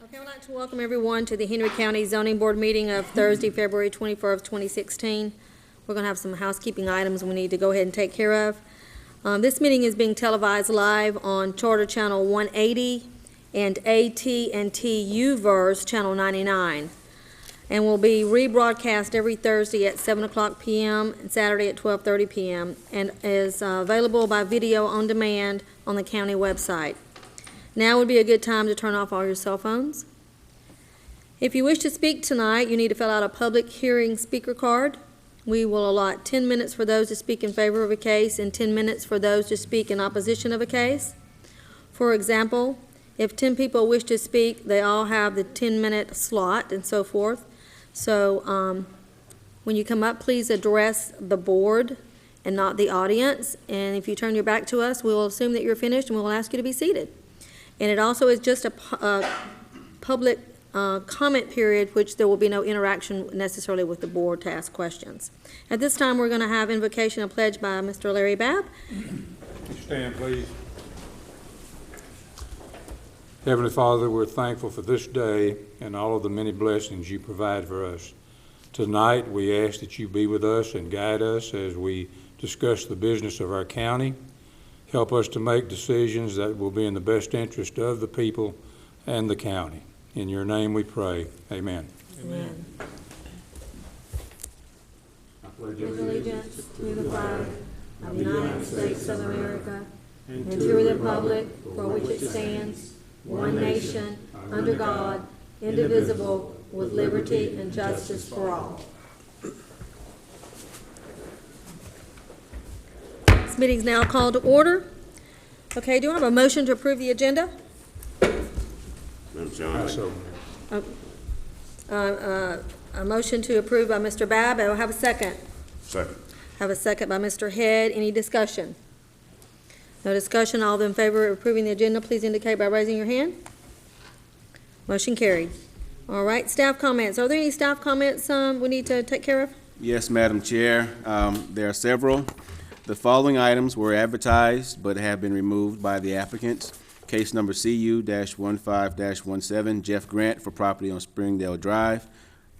Okay, I'd like to welcome everyone to the Henry County Zoning Board meeting of Thursday, February 24th, 2016. We're going to have some housekeeping items we need to go ahead and take care of. This meeting is being televised live on Charter Channel 180 and AT&T U-verse Channel 99, and will be rebroadcast every Thursday at 7 o'clock p.m. and Saturday at 12:30 p.m. and is available by video on demand on the county website. Now would be a good time to turn off all your cell phones. If you wish to speak tonight, you need to fill out a public hearing speaker card. We will allot 10 minutes for those to speak in favor of a case and 10 minutes for those to speak in opposition of a case. For example, if 10 people wish to speak, they all have the 10-minute slot and so forth. So when you come up, please address the board and not the audience. And if you turn your back to us, we will assume that you're finished and we will ask you to be seated. And it also is just a public comment period, which there will be no interaction necessarily with the board to ask questions. At this time, we're going to have invocation and pledge by Mr. Larry Babb. Stand, please. Heavenly Father, we're thankful for this day and all of the many blessings you provide for us. Tonight, we ask that you be with us and guide us as we discuss the business of our county. Help us to make decisions that will be in the best interest of the people and the county. In your name we pray. Amen. Amen. I pledge allegiance to the flag of the United States of America and to the republic for which it stands, one nation, under God, indivisible, with liberty and justice for all. This meeting is now called to order. Okay, do I have a motion to approve the agenda? A motion to approve by Mr. Babb. I will have a second. Second. Have a second by Mr. Head. Any discussion? No discussion. All in favor of approving the agenda, please indicate by raising your hand. Motion carried. All right, staff comments. Are there any staff comments we need to take care of? Yes, Madam Chair. There are several. The following items were advertised but have been removed by the applicants. Case number CU-15-17, Jeff Grant for property on Springdale Drive.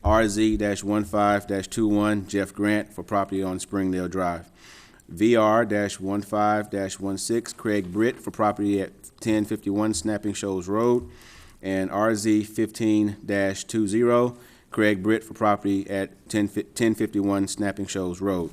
RZ-15-21, Jeff Grant for property on Springdale Drive. VR-15-16, Craig Britt for property at 1051 Snapping Shoals Road. And RZ-15-20, Craig Britt for property at 1051 Snapping Shoals Road.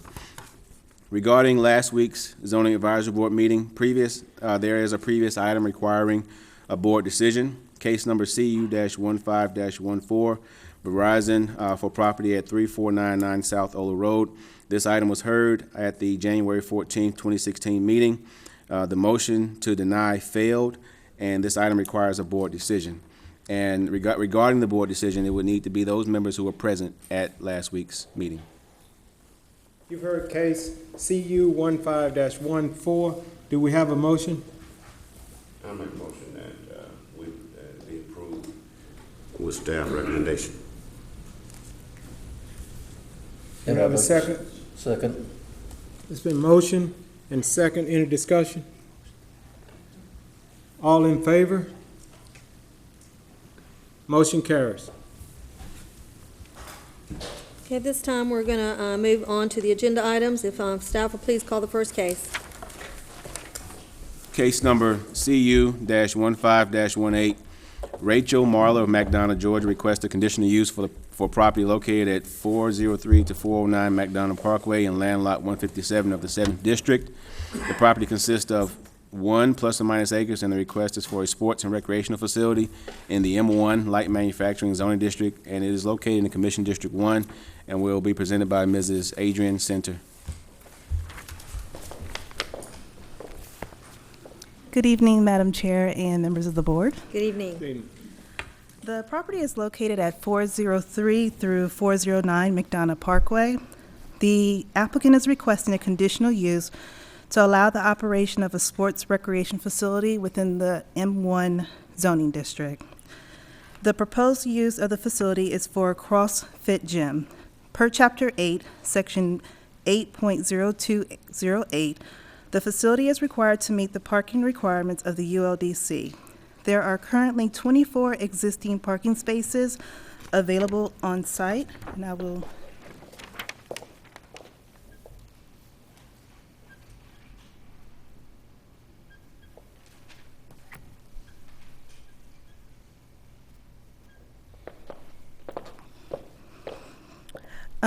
Regarding last week's Zoning Advisory Board meeting, there is a previous item requiring a board decision. Case number CU-15-14, Verizon for property at 3499 South Ola Road. This item was heard at the January 14, 2016 meeting. The motion to deny failed, and this item requires a board decision. And regarding the board decision, it would need to be those members who were present at last week's meeting. You've heard case CU-15-14. Do we have a motion? I'll make a motion that we be approved with staff recommendation. Do we have a second? Second. It's been motion and second. Any discussion? All in favor? Motion carries. Okay, at this time, we're going to move on to the agenda items. If staff will please call the first case. Case number CU-15-18, Rachel Marler of McDonough, Georgia, requests a conditional use for property located at 403 to 409 McDonough Parkway in land lot 157 of the 7th District. The property consists of 1 ± acres, and the request is for a sports and recreational facility in the M1 Light Manufacturing Zoning District, and it is located in Commission District 1, and will be presented by Mrs. Adrienne Center. Good evening, Madam Chair and members of the board. Good evening. The property is located at 403 through 409 McDonough Parkway. The applicant is requesting a conditional use to allow the operation of a sports recreation facility within the M1 zoning district. The proposed use of the facility is for a CrossFit gym. Per Chapter 8, Section 8.0208, the facility is required to meet the parking requirements of the ULDC. There are currently 24 existing parking spaces available on site, and I will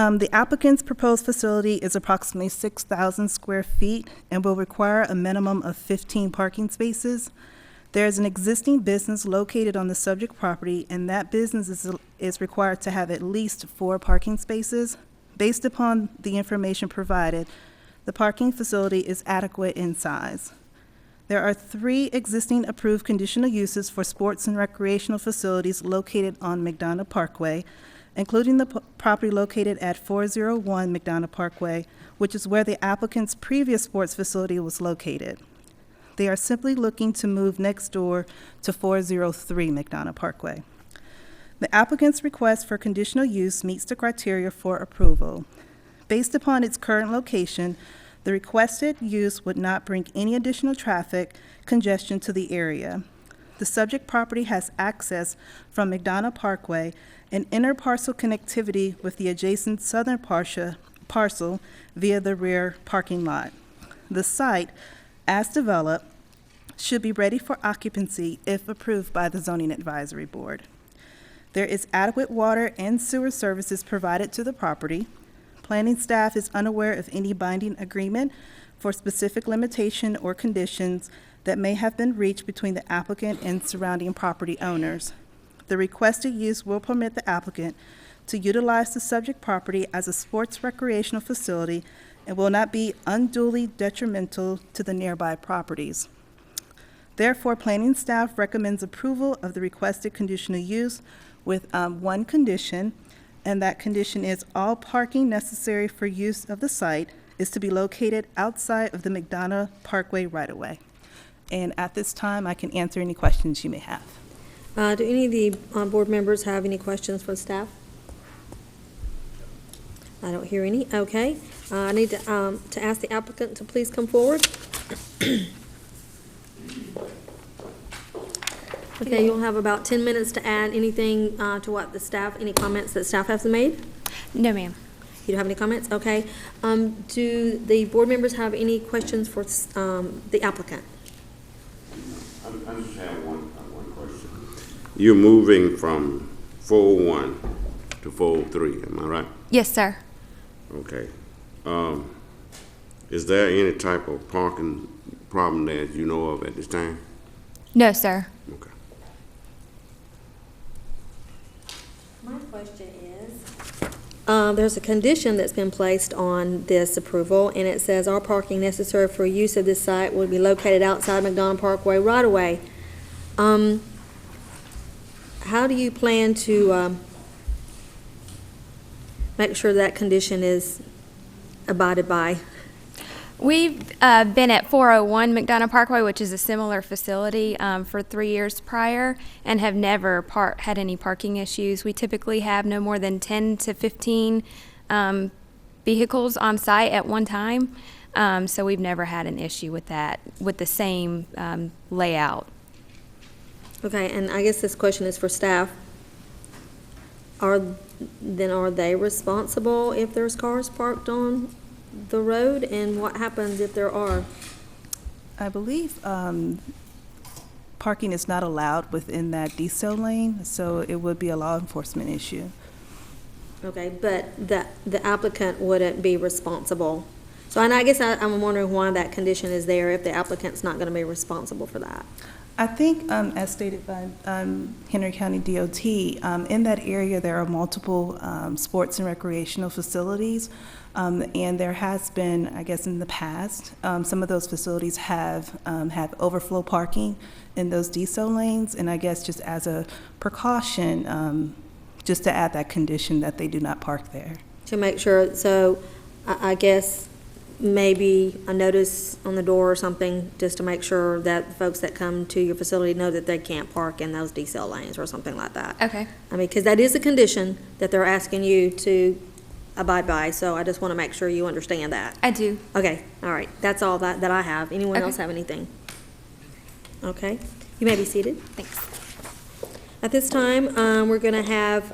the applicant's proposed facility is approximately 6,000 square feet and will require a minimum of 15 parking spaces. There is an existing business located on the subject property, and that business is required to have at least 4 parking spaces. Based upon the information provided, the parking facility is adequate in size. There are 3 existing approved conditional uses for sports and recreational facilities located on McDonough Parkway, including the property located at 401 McDonough Parkway, which is where the applicant's previous sports facility was located. They are simply looking to move next door to 403 McDonough Parkway. The applicant's request for conditional use meets the criteria for approval. Based upon its current location, the requested use would not bring any additional traffic congestion to the area. The subject property has access from McDonough Parkway and inter-parcel connectivity with the adjacent southern parcel via the rear parking lot. The site, as developed, should be ready for occupancy if approved by the Zoning Advisory Board. There is adequate water and sewer services provided to the property. Planning staff is unaware of any binding agreement for specific limitation or conditions that may have been reached between the applicant and surrounding property owners. The requested use will permit the applicant to utilize the subject property as a sports recreational facility and will not be unduly detrimental to the nearby properties. Therefore, planning staff recommends approval of the requested conditional use with 1 condition, and that condition is all parking necessary for use of the site is to be located outside of the McDonough Parkway right-of-way. And at this time, I can answer any questions you may have. Do any of the board members have any questions for staff? I don't hear any. Okay. I need to ask the applicant to please come forward. Okay, you'll have about 10 minutes to add anything to what the staff, any comments that staff has made? No, ma'am. You don't have any comments? Okay. Do the board members have any questions for the applicant? I just have one question. You're moving from 401 to 403, am I right? Yes, sir. Okay. Is there any type of parking problem that you know of at this time? No, sir. Okay. My question is, there's a condition that's been placed on this approval, and it says all parking necessary for use of this site will be located outside McDonough Parkway right-of-way. How do you plan to make sure that condition is abided by? We've been at 401 McDonough Parkway, which is a similar facility, for 3 years prior, and have never had any parking issues. We typically have no more than 10 to 15 vehicles on site at one time, so we've never had an issue with that, with the same layout. Okay, and I guess this question is for staff. Are they responsible if there's cars parked on the road, and what happens if there are? I believe parking is not allowed within that decel lane, so it would be a law enforcement issue. Okay, but the applicant wouldn't be responsible. So, and I guess I'm wondering why that condition is there if the applicant's not going to be responsible for that. I think, as stated by Henry County DOT, in that area there are multiple sports and recreational facilities, and there has been, I guess in the past, some of those facilities have overflow parking in those decel lanes, and I guess just as a precaution, just to add that condition that they do not park there. To make sure, so I guess maybe a notice on the door or something, just to make sure that the folks that come to your facility know that they can't park in those decel lanes or something like that. Okay. I mean, because that is a condition that they're asking you to abide by, so I just want to make sure you understand that. I do. Okay, all right, that's all that I have. Anyone Okay. else have anything? Okay, You may be seated. Thanks. At this time, we're going to have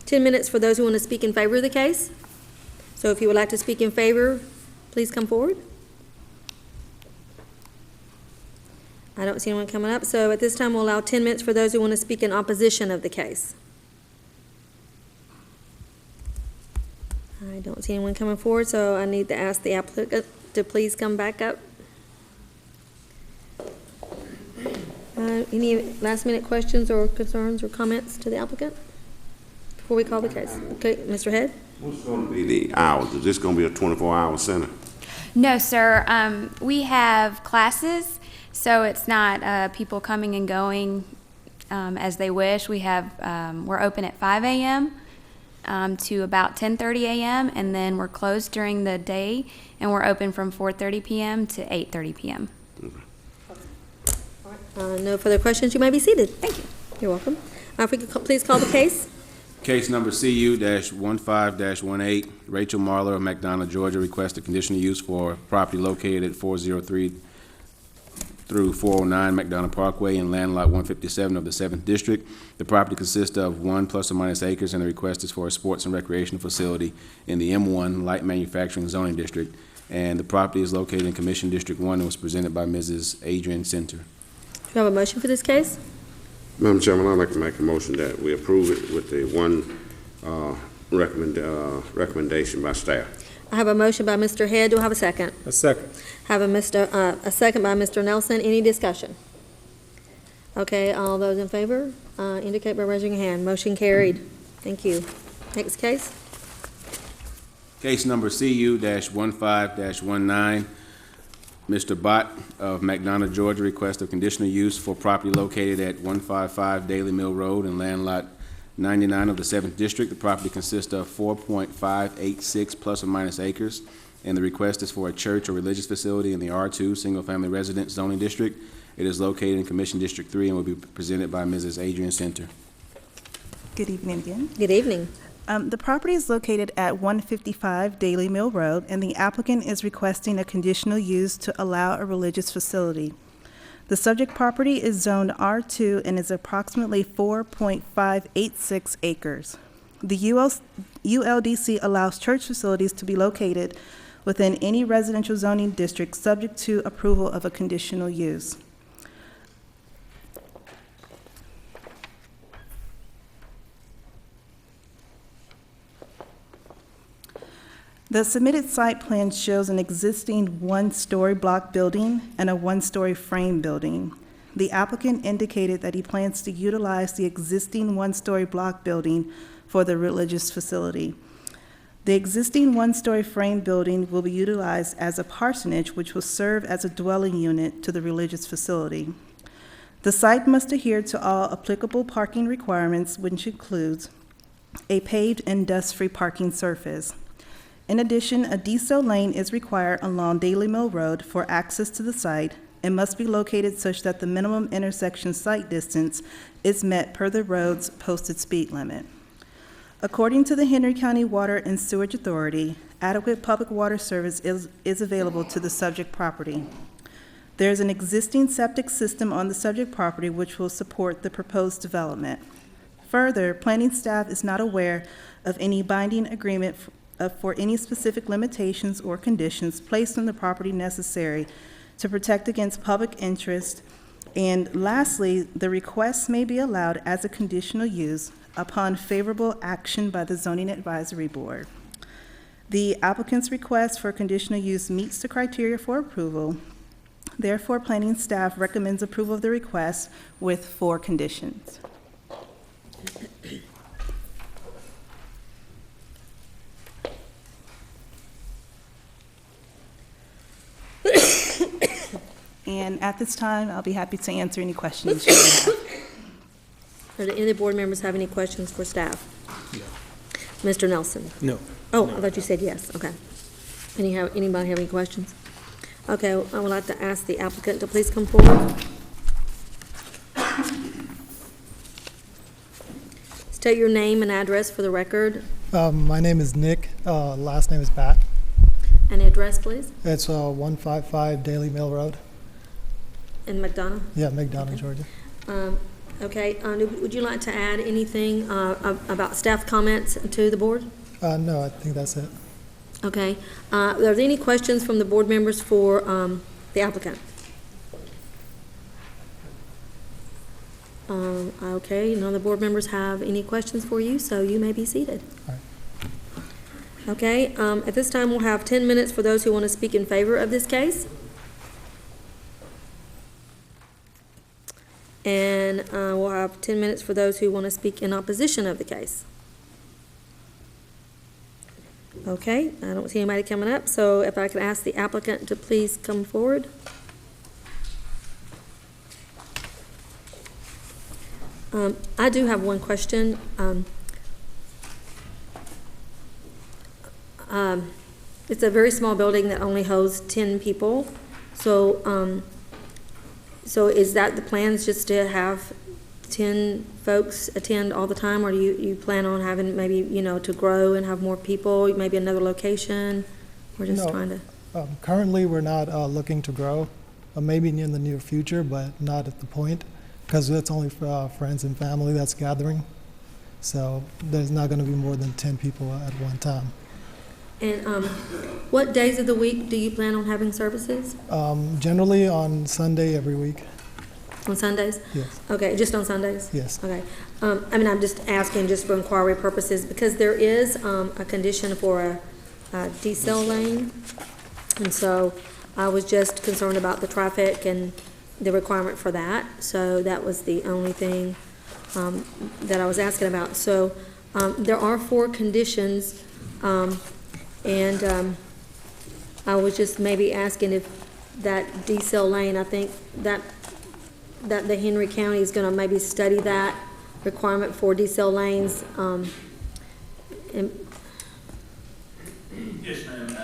10 minutes for those who want to speak in favor of the case. So if you would like to speak in favor, please come forward. I don't see anyone coming up, so at this time, we'll allow 10 minutes for those who want to speak in opposition of the case. I don't see anyone coming forward, so I need to ask the applicant to please come back up. Any last-minute questions or concerns or comments to the applicant before we call the case? Okay, Mr. Head? What's going to be the hours? Is this going to be a 24-hour center? No, sir. We have classes, so it's not people coming and going as they wish. We're open at 5 a.m. To about 10:30 a.m., and then we're closed during the day, and we're open from 4:30 p.m. to 8:30 p.m. No further questions. You may be seated. Thank you. You're welcome. If we could please call the case. Case number CU-15-18, Rachel Marler of McDonough, Georgia, requests a conditional use for property located at 403 through 409 McDonough Parkway in land lot 157 of the 7th District. The property consists of 1 ± acres, and the request is for a sports and recreational facility in the M1 Light Manufacturing Zoning District. And the property is located in Commission District 1 and was presented by Mrs. Adrian Center. Do you have a motion for this case? Madam Chairman, I'd like to make a motion that we approve it with the one recommendation by staff. I have a motion by Mr. Head. Do I have a second? A second. Have a second by Mr. Nelson. Any discussion? Okay, all those in favor, indicate by raising your hand. Motion carried. Thank you. Next case. Case number CU-15-19, Mr. Bott of McDonough, Georgia, requests of conditional use for property located at 155 Daily Mill Road in land lot 99 of the 7th District. The property consists of 4.586 ± acres, and the request is for a church or religious facility in the R2 Single Family Residence Zoning District. It is located in Commission District 3 and will be presented by Mrs. Adrian Center. Good evening again. Good evening. The property is located at 155 Daily Mill Road, and the applicant is requesting a conditional use to allow a religious facility. The subject property is zoned R2 and is approximately 4.586 acres. The ULDC allows church facilities to be located within any residential zoning district subject to approval of a conditional use. The submitted site plan shows an existing one-story block building and a one-story frame building. The applicant indicated that he plans to utilize the existing one-story block building for the religious facility. The existing one-story frame building will be utilized as a parsonage, which will serve as a dwelling unit to the religious facility. The site must adhere to all applicable parking requirements, which includes a paved and dust-free parking surface. In addition, a decel lane is required along Daily Mill Road for access to the site and must be located such that the minimum intersection site distance is met per the road's posted speed limit. According to the Henry County Water and Sewage Authority, adequate public water service is available to the subject property. There is an existing septic system on the subject property which will support the proposed development. Further, planning staff is not aware of any binding agreement for any specific limitations or conditions placed on the property necessary to protect against public interest. And lastly, the request may be allowed as a conditional use upon favorable action by the Zoning Advisory Board. The applicant's request for conditional use meets the criteria for approval. Therefore, planning staff recommends approval of the request with 4 conditions. And at this time, I'll be happy to answer any questions you may have. Do any of the board members have any questions for staff? Mr. Nelson? No. Oh, I thought you said yes. Okay. Anybody have any questions? Okay, I would like to ask the applicant to please come forward. State your name and address for the record. My name is Nick. Last name is Bat. And address, please. It's 155 Daily Mill Road. in McDonough? Yeah, McDonough, Georgia. Okay, would you like to add anything about staff comments to the board? No, I think that's it. Okay. Are there any questions from the board members for the applicant? Okay, none of the board members have any questions for you, so you may be seated. All right. Okay, at this time, we'll have 10 minutes for those who want to speak in favor of this case. And we'll have 10 minutes for those who want to speak in opposition of the case. Okay, I don't see anybody coming up, so if I could ask the applicant to please come forward. I do have one question. It's a very small building that only holds 10 people. So, so is that the plans, just to have 10 folks attend all the time, or do you plan on having maybe, to grow and have more people, maybe another location? We're just No. trying to, Currently, we're not looking to grow, maybe in the near future, but not at the point, because it's only for friends and family that's gathering. So there's not going to be more than 10 people at one time. and what days of the week do you plan on having services? Generally on Sunday every week. On Sundays? Yes. Okay, just on Sundays? Yes. Okay. I'm just asking just for inquiry purposes, because there is a condition for a decel lane. And so I was just concerned about the traffic and the requirement for that. So that was the only thing that I was asking about. So there are 4 conditions, and I was just maybe asking if that decel lane, I think that the Henry County is going to maybe study that requirement for decel lanes. Yes, ma'am.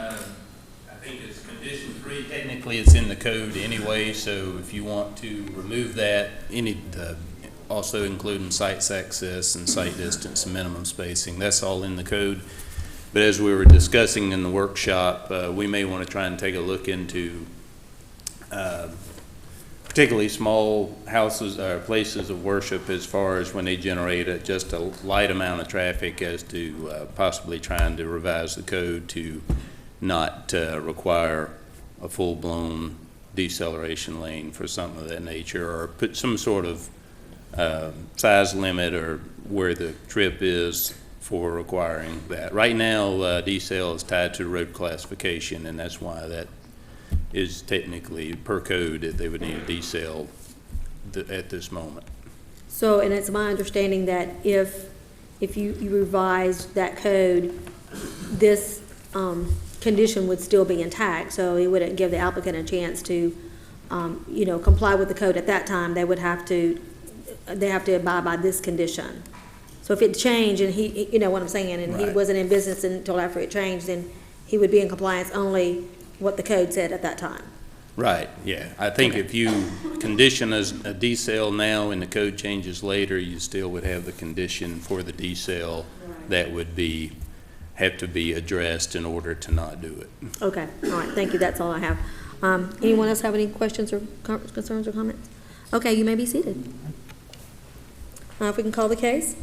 I think it's condition 3. Technically, it's in the code anyway, so if you want to remove that, also including sites access and site distance and minimum spacing, that's all in the code. But as we were discussing in the workshop, we may want to try and take a look into particularly small houses or places of worship, as far as when they generate just a light amount of traffic, as to possibly trying to revise the code to not require a full-blown deceleration lane for something of that nature, or put some sort of size limit or where the trip is for requiring that. Right now, decel is tied to road classification, and that's why that is technically per code that they would need a decel at this moment. So, and it's my understanding that if you revise that code, this condition would still be intact, so it wouldn't give the applicant a chance to, comply with the code at that time. They have to abide by this condition. So if it changed and he, you know what I'm saying, and he Right. wasn't in business until after it changed, then he would be in compliance only what the code said at that time. Right, yeah. I think if you condition as a decel now and the code changes later, you still would have the condition for the decel that would have to be addressed in order to not do it. Okay, all right, thank you, that's all I have. Anyone else have any questions or concerns or comments? Okay, you may be seated. If we can call the case.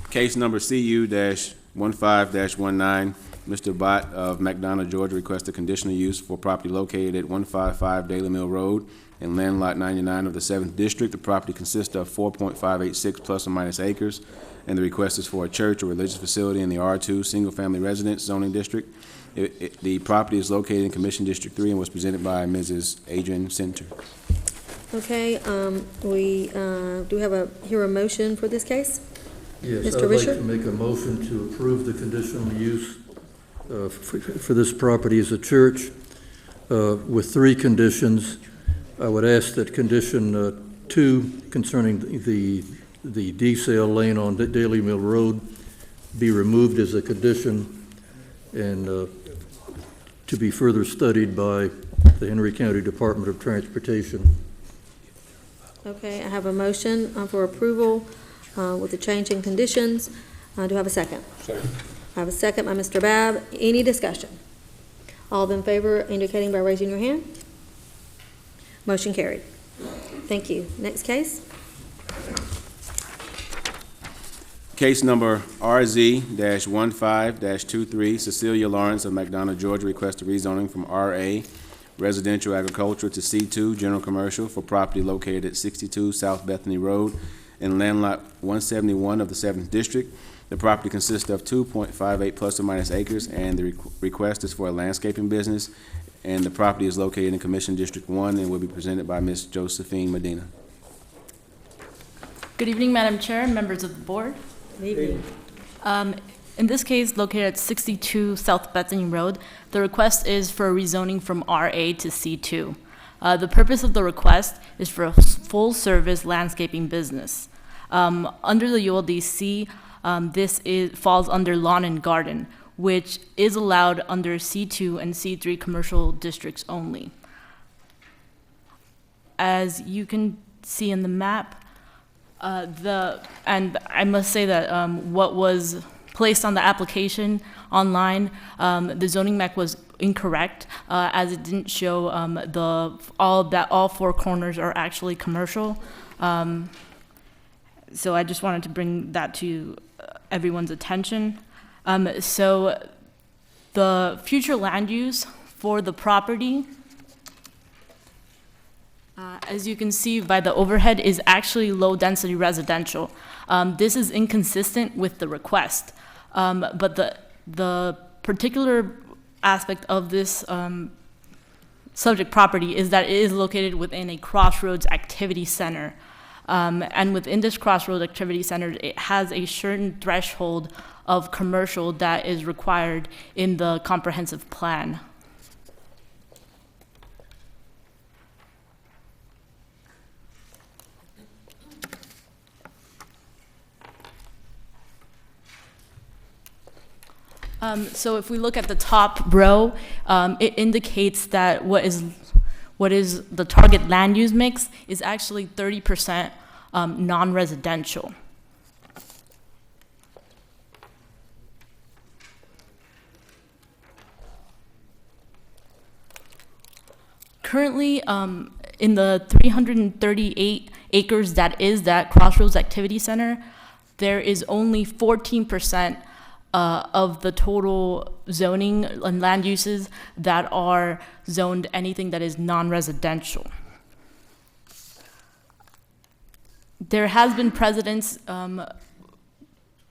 Case number CU-15-19, Mr. Bott of McDonough, Georgia, requests a conditional use for property located at 155 Daily Mill Road in Land Lot 99 of the 7th District. The property consists of 4.586 plus or minus acres, and the request is for a church or religious facility in the R2 Single Family Residence Zoning District. The property is located in Commission District 3 and was presented by Mrs. Adrian Center. Okay, we do have a motion for this case? Yes, Mr. I'd like Risher? to make a motion to approve the conditional use for this property as a church with 3 conditions. I would ask that condition 2 concerning the decel lane on Daily Mill Road be removed as a condition, and to be further studied by the Henry County Department of Transportation. Okay, I have a motion for approval with the change in conditions. Do I have a second? Second. I have a second by Mr. Babb. Any discussion? All in favor indicating by raising your hand. Motion carried. Thank you. Next case? Case number RZ-15-23, Cecilia Lawrence of McDonough, Georgia, requests a rezoning from RA Residential Agricultural to C2 General Commercial for property located at 62 South Bethany Road in land lot 171 of the 7th District. The property consists of 2.58 plus or minus acres, and the request is for a landscaping business, and the property is located in Commission District 1 and will be presented by Ms. Josephine Medina. Good evening, Madam Chair and members of the board. Good evening. In this case, located at 62 South Bethany Road, the request is for a rezoning from RA to C2. The purpose of the request is for a full-service landscaping business. Under the ULDC, this falls under lawn and garden, which is allowed under C2 and C3 commercial districts only. As you can see in the map, and I must say that what was placed on the application online, the zoning map was incorrect, as it didn't show all 4 corners are actually commercial. So I just wanted to bring that to everyone's attention. So the future land use for the property, as you can see by the overhead, is actually low-density residential. This is inconsistent with the request, but the particular aspect of this subject property is that it is located within a Crossroads Activity Center. And within this Crossroads Activity Center, it has a certain threshold of commercial that is required in the comprehensive plan. So if we look at the top row, it indicates that what is the target land use mix is actually 30% non-residential. Currently, in the 338 acres that is that Crossroads Activity Center, there is only 14% of the total zoning and land uses that are zoned anything that is non-residential. There has been precedents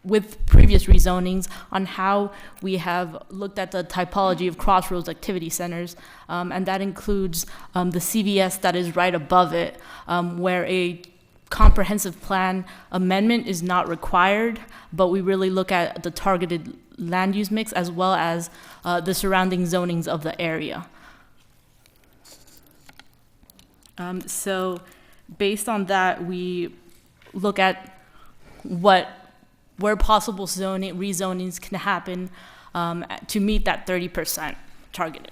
with previous rezonings on how we have looked at the typology of Crossroads Activity Centers, and that includes the CVS that is right above it, where a comprehensive plan amendment is not required, but we really look at the targeted land use mix as well as the surrounding zonings of the area. So based on that, we look at where possible rezonings can happen to meet that 30% targeted.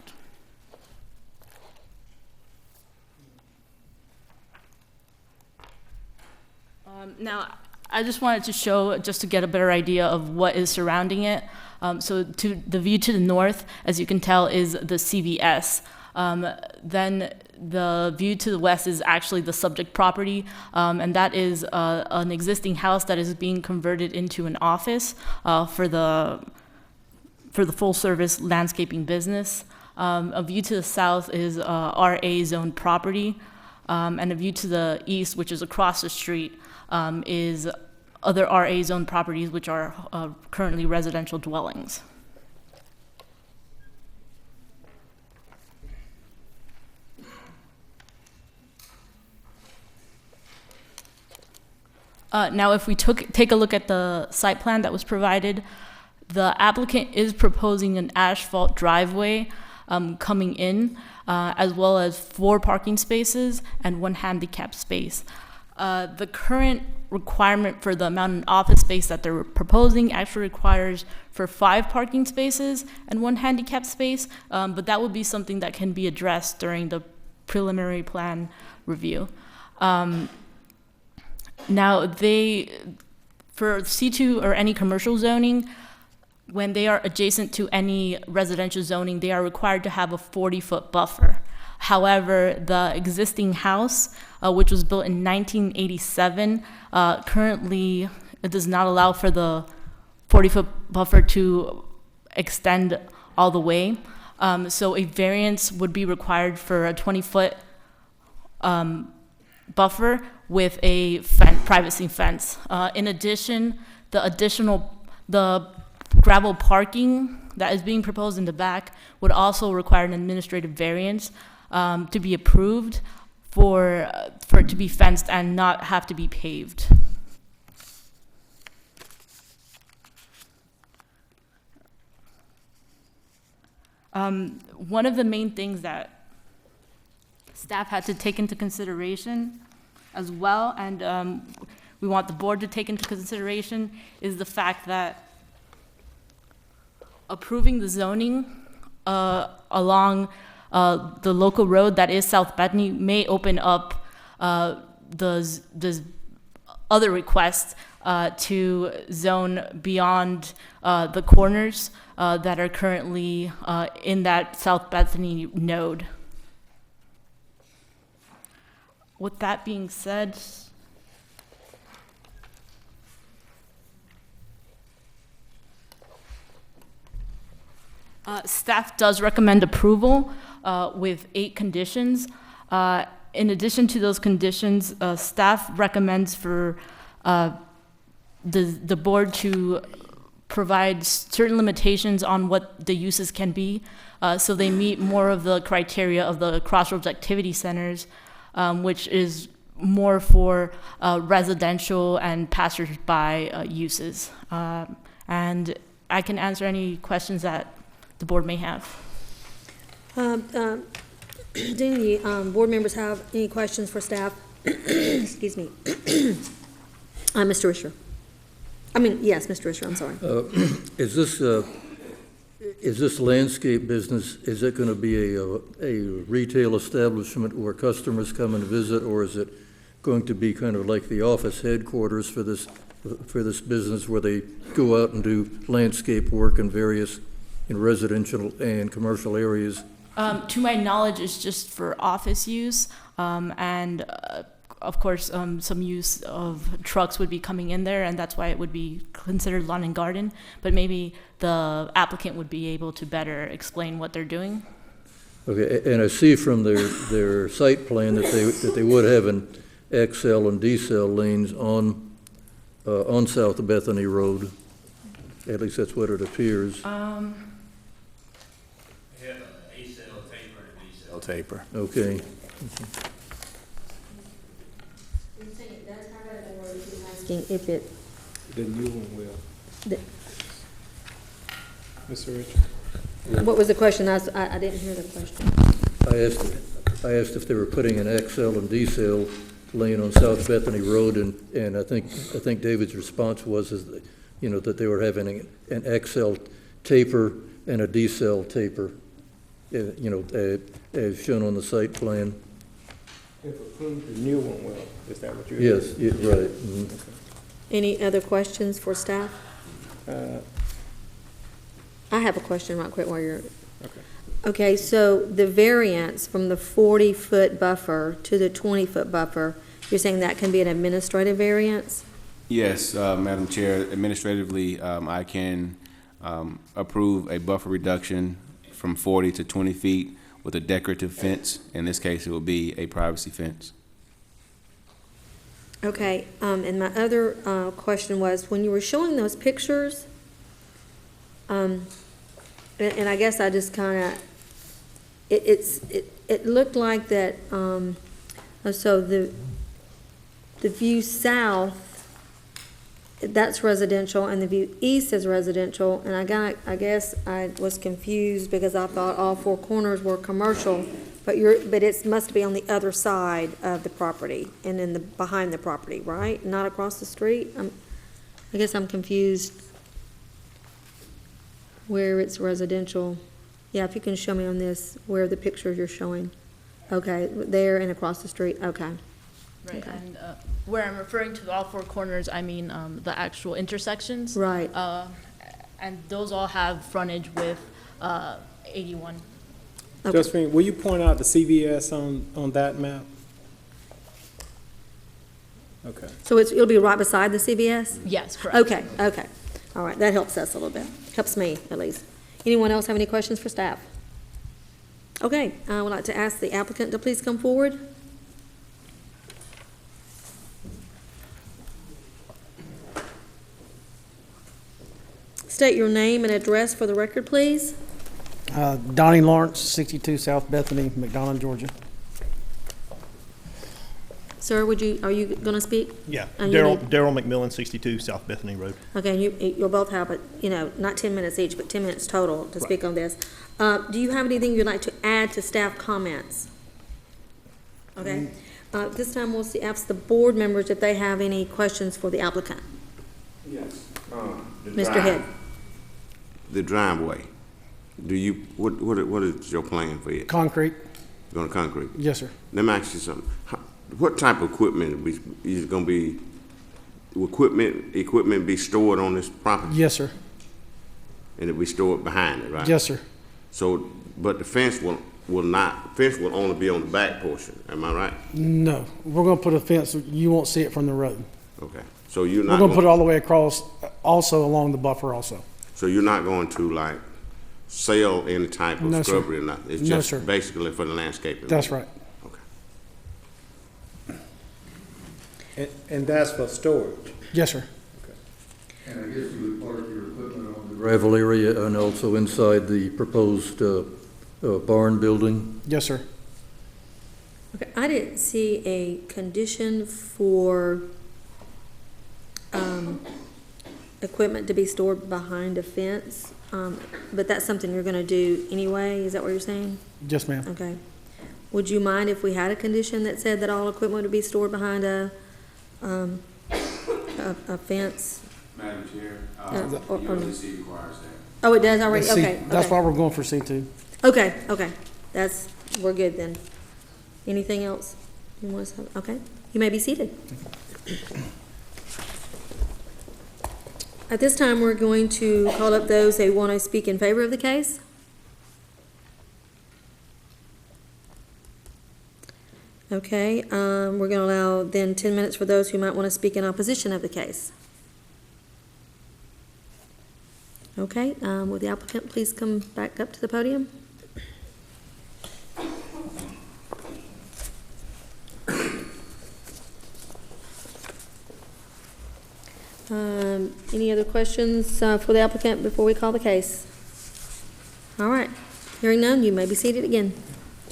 Now, I just wanted to show, just to get a better idea of what is surrounding it. So to the view to the north, as you can tell, is the CVS. Then the view to the west is actually the subject property, and that is an existing house that is being converted into an office for the full-service landscaping business. A view to the south is RA zone property, and a view to the east, which is across the street, is other RA zone properties, which are currently residential dwellings. Now, if we take a look at the site plan that was provided, the applicant is proposing an asphalt driveway coming in, as well as 4 parking spaces and 1 handicap space. The current requirement for the amount of office space that they're proposing actually requires for 5 parking spaces and 1 handicap space, but that would be something that can be addressed during the preliminary plan review. Now, for C2 or any commercial zoning, when they are adjacent to any residential zoning, they are required to have a 40-foot buffer. However, the existing house, which was built in 1987, currently it does not allow for the 40-foot buffer to extend all the way. So a variance would be required for a 20-foot buffer with a privacy fence. In addition, the gravel parking that is being proposed in the back would also require an administrative variance to be approved for it to be fenced and not have to be paved. One of the main things that staff had to take into consideration as well, and we want the board to take into consideration, is the fact that approving the zoning along the local road that is South Bethany may open up the other requests to zone beyond the corners that are currently in that South Bethany node. With that being said, staff does recommend approval with 8 conditions. In addition to those conditions, staff recommends for the board to provide certain limitations on what the uses can be, so they meet more of the criteria of the Crossroads Activity Centers, which is more for residential and passersby uses. And I can answer any questions that the board may have. Do any board members have any questions for staff? Excuse me. Mr. Risher. Yes, Mr. Risher, I'm sorry. Is this landscape business, is it going to be a retail establishment where customers come and visit, or is it going to be kind of like the office headquarters for this business where they go out and do landscape work in residential and commercial areas? To my knowledge, it's just for office use, and of course, some use of trucks would be coming in there, and that's why it would be considered lawn and garden. But maybe the applicant would be able to better explain what they're doing. Okay, and I see from their site plan that they would have an XL and DCL lanes on South Bethany Road. At least that's what it appears. They have an ACL taper and a DCL taper. Okay. Asking if it. The new one will. Mr. Richard? What was the question? I didn't hear the question. I asked if they were putting an XL and DCL lane on South Bethany Road, and I think David's response was that they were having an XL taper and a DCL taper, as shown on the site plan. If approved, the new one will. Is that what you're? Yes, right. Mm-hmm. Okay. Any other questions for staff? I have a question right quick while you're. Okay, so the variance from the 40-foot buffer to the 20-foot buffer, you're saying that can be an administrative variance? Yes, Madam Chair, administratively, I can approve a buffer reduction from 40 to 20 feet with a decorative fence. In this case, it will be a privacy fence. Okay, and my other question was, when you were showing those pictures, and I guess I just kind of, it looked like that, so the view south, that's residential, and the view east is residential, and I guess I was confused because I thought all 4 corners were commercial, but it must be on the other side of the property and behind the property, right? Not across the street? I guess I'm confused where it's residential. Yeah, if you can show me on this where the pictures you're showing. Okay, there and across the street, okay. Right, Okay. and where I'm referring to all 4 corners, I mean the actual intersections. Right. And those all have frontage with 81. Okay. Josephine, will you point out the CVS on that map? Okay. So it'll be right beside the CVS? Yes, correct. Okay, okay. All right, that helps us a little bit. Helps me, at least. Anyone else have any questions for staff? Okay, I would like to ask the applicant to please come forward. State your name and address for the record, please. Donnie Lawrence, 62 South Bethany, McDonough, Georgia. Sir, are you going to speak? Yeah, And you Daryl McMillan, 62 South Bethany Road. Okay, and you'll both have, not 10 minutes each, but 10 minutes total to speak on this. Do you have anything you'd like to add to staff comments? Okay. This time we'll ask the board members if they have any questions for the applicant. Yes. Mr. Head. The driveway, what is your plan for it? Concrete. Going to concrete? Yes, sir. Let me ask you something. What type of equipment is going to be, equipment be stored on this property? Yes, sir. And it be stored behind it, right? Yes, sir. So, but the fence will only be on the back portion, am I right? No, we're going to put a fence, you won't see it from the road. Okay, so you're We're not going to put it all the way across, also along the buffer also. So you're not going to like sell any type of No, sir. shrubbery or nothing? It's No, just sir. basically for the landscaping? That's right. Okay. And that's for storage? Yes, sir. And I guess you would park your equipment on the gravel area and also inside the proposed barn building? Yes, sir. Okay, I didn't see a condition for equipment to be stored behind a fence, but that's something you're gonna do anyway, is that what you're saying? Yes, ma'am. Okay. Would you mind if we had a condition that said that all equipment would be stored behind a fence? Madam Chair, or no? ULCC requires that. Oh, it does already, See, okay. that's okay. why we're going for C2. Okay, okay, we're good then. Anything else you want to say? Okay, you may be seated. At this time, we're going to call up those who want to speak in favor of the case. Okay, we're going to allow then 10 minutes for those who might want to speak in opposition of the case. Okay, will the applicant please come back up to the podium? Any other questions for the applicant before we call the case? All right, hearing none, you may be seated again.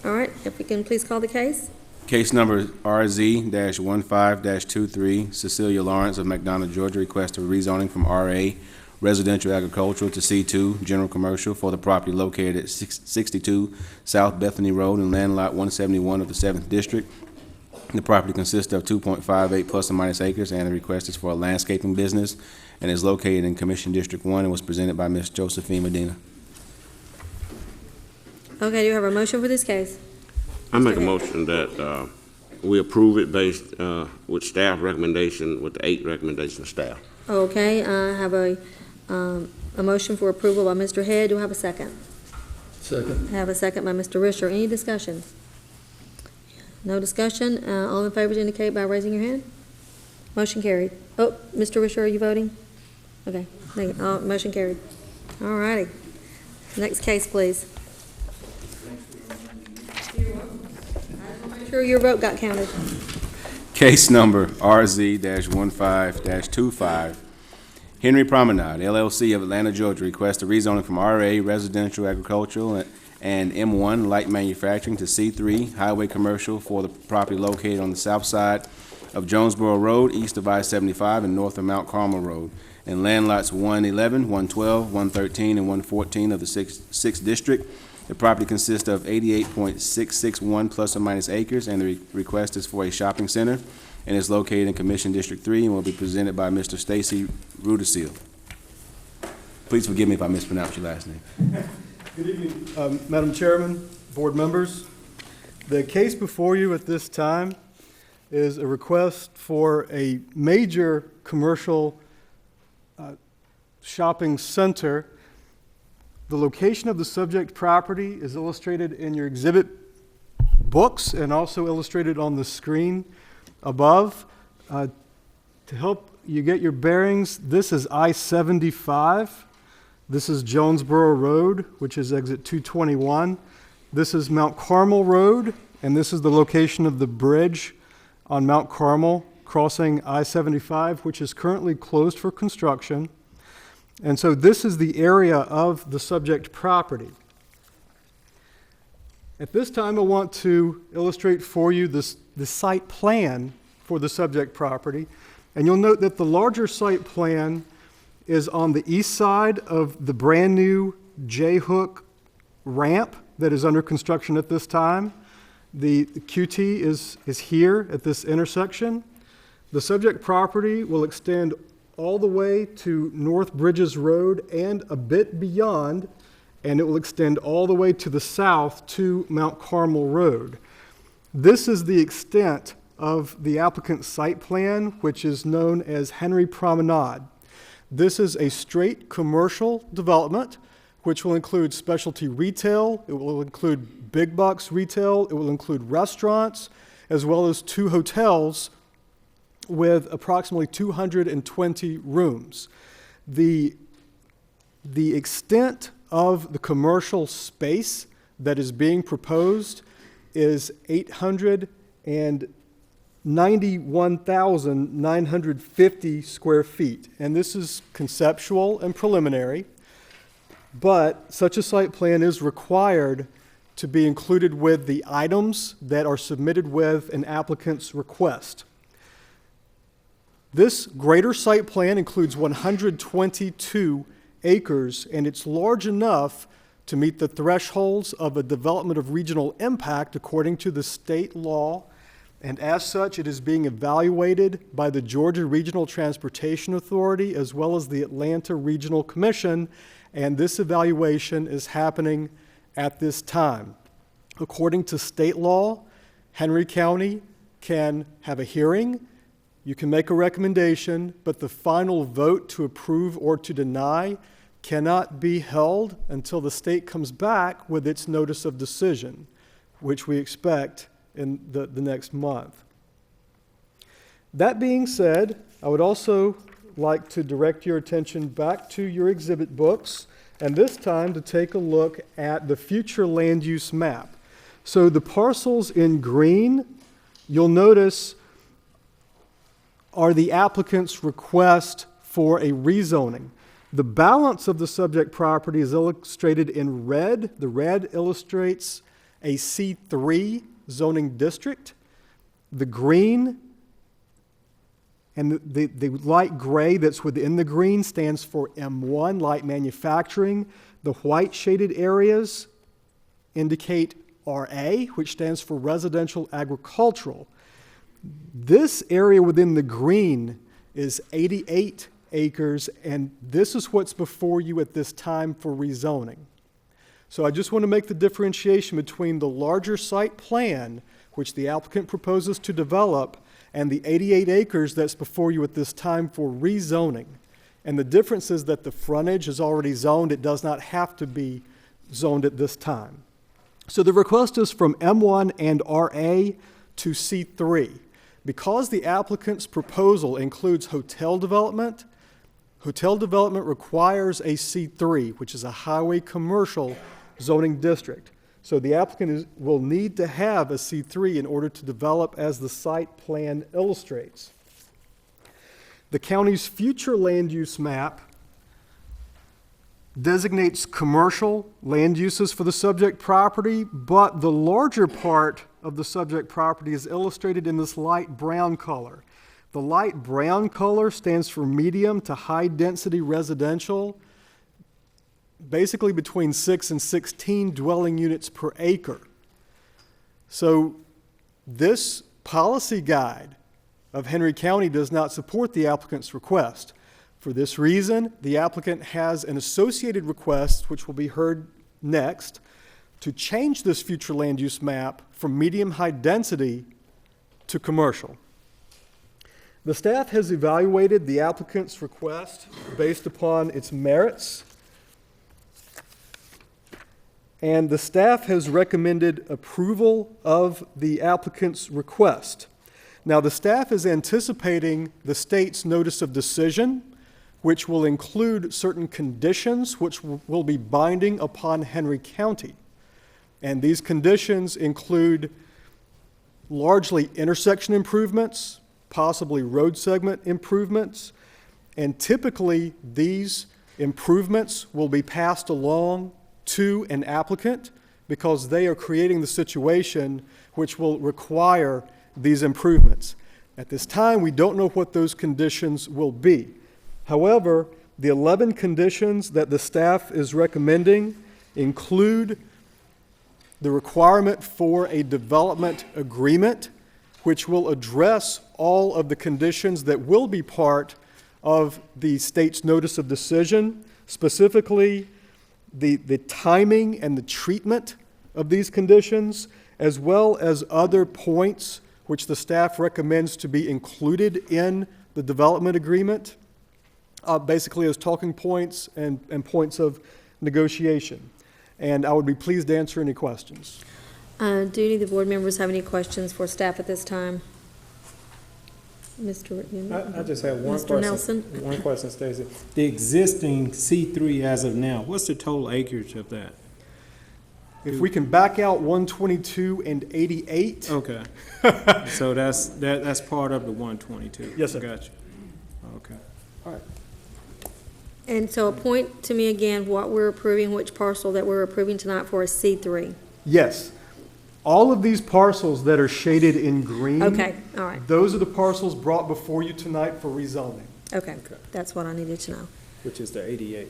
All right, if we can please call the case. Case number RZ-15-23, Cecilia Lawrence of McDonough, Georgia, requests a rezoning from RA Residential Agricultural to C2 General Commercial for the property located at 62 South Bethany Road in Land Lot 171 of the 7th District. The property consists of 2.58 plus or minus acres, and the request is for a landscaping business and is located in Commission District 1 and was presented by Ms. Josephine Medina. Okay, do you have a motion for this case? I make a motion that we approve it based with staff recommendation, with the 8 recommendation of staff. Okay, I have a motion for approval by Mr. Head. Do I have a second? Second. I have a second by Mr. Risher. Any discussion? No discussion. All in favor indicate by raising your hand. Motion carried. Oh, Mr. Risher, are you voting? Okay, motion carried. All righty. Next case, please. Make sure your vote got counted. Case number RZ-15-25, Henry Promenade, LLC of Atlanta, Georgia, requests a rezoning from RA Residential Agricultural and M1 Light Manufacturing to C3 Highway Commercial for the property located on the south side of Jonesboro Road, east of I-75 and north of Mount Carmel Road, in land lots 111, 112, 113, and 114 of the 6th District. The property consists of 88.661 plus or minus acres, and the request is for a shopping center, and is located in Commission District 3 and will be presented by Mr. Stacy Rudisil. Please forgive me if I mispronounce your last name. Good evening, Madam Chairman, board members. The case before you at this time is a request for a major commercial shopping center The location of the subject property is illustrated in your exhibit books and also illustrated on the screen above. To help you get your bearings, this is I-75. This is Jonesboro Road, which is exit 221. This is Mount Carmel Road, and this is the location of the bridge on Mount Carmel crossing I-75, which is currently closed for construction. And so this is the area of the subject property. At this time, I want to illustrate for you the site plan for the subject property. And you'll note that the larger site plan is on the east side of the brand-new J-hook ramp that is under construction at this time. The QT is here at this intersection. The subject property will extend all the way to North Bridges Road and a bit beyond, and it will extend all the way to the south to Mount Carmel Road. This is the extent of the applicant's site plan, which is known as Henry Promenade. This is a straight commercial development, which will include specialty retail, it will include big box retail, it will include restaurants, as well as 2 hotels with approximately 220 rooms. The extent of the commercial space that is being proposed is 891,950 square feet. And this is conceptual and preliminary, but such a site plan is required to be included with the items that are submitted with an applicant's request. This greater site plan includes 122 acres, and it's large enough to meet the thresholds of a development of regional impact according to the state law, and as such, it is being evaluated by the Georgia Regional Transportation Authority as well as the Atlanta Regional Commission, and this evaluation is happening at this time. According to state law, Henry County can have a hearing, you can make a recommendation, but the final vote to approve or to deny cannot be held until the state comes back with its notice of decision, which we expect in the next month. That being said, I would also like to direct your attention back to your exhibit books, and this time to take a look at the future land use map. So the parcels in green, you'll notice, are the applicant's request for a rezoning. The balance of the subject property is illustrated in red. The red illustrates a C3 zoning district. The green and the light gray that's within the green stands for M1, light manufacturing. The white shaded areas indicate RA, which stands for residential agricultural. This area within the green is 88 acres, and this is what's before you at this time for rezoning. So I just want to make the differentiation between the larger site plan, which the applicant proposes to develop, and the 88 acres that's before you at this time for rezoning. And the difference is that the frontage is already zoned. It does not have to be zoned at this time. So the request is from M1 and RA to C3. Because the applicant's proposal includes hotel development requires a C3, which is a highway commercial zoning district. So the applicant will need to have a C3 in order to develop as the site plan illustrates. The county's future land use map designates commercial land uses for the subject property, but the larger part of the subject property is illustrated in this light brown color. The light brown color stands for medium to high density residential, basically between 6 and 16 dwelling units per acre. So this policy guide of Henry County does not support the applicant's request. For this reason, the applicant has an associated request, which will be heard next, to change this future land use map from medium-high density to commercial. The staff has evaluated the applicant's request based upon its merits and the staff has recommended approval of the applicant's request. Now, the staff is anticipating the state's notice of decision, which will include certain conditions which will be binding upon Henry County. And these conditions include largely intersection improvements, possibly road segment improvements, and typically these improvements will be passed along to an applicant because they are creating the situation which will require these improvements. At this time, we don't know what those conditions will be. However, the 11 conditions that the staff is recommending include the requirement for a development agreement, which will address all of the conditions that will be part of the state's notice of decision, specifically the timing and the treatment of these conditions, as well as other points which the staff recommends to be included in the development agreement, basically as talking points and points of negotiation. And I would be pleased to answer any questions. Do any of the board members have any questions for staff at this time? Mr. I just have one question. Mr. Nelson? One question, Stacy. The existing C3 as of now, what's the total acreage of that? If we can back out 122 and 88. Okay. So that's part of the 122. Yes, sir. Got you. Okay. All right. And so point to me again what we're approving, which parcel that we're approving tonight for is C3. Yes. All of these parcels that are shaded in green. Okay, all right. Those are the parcels brought before you tonight for rezoning. Okay, that's what I needed to know. Which is the 88.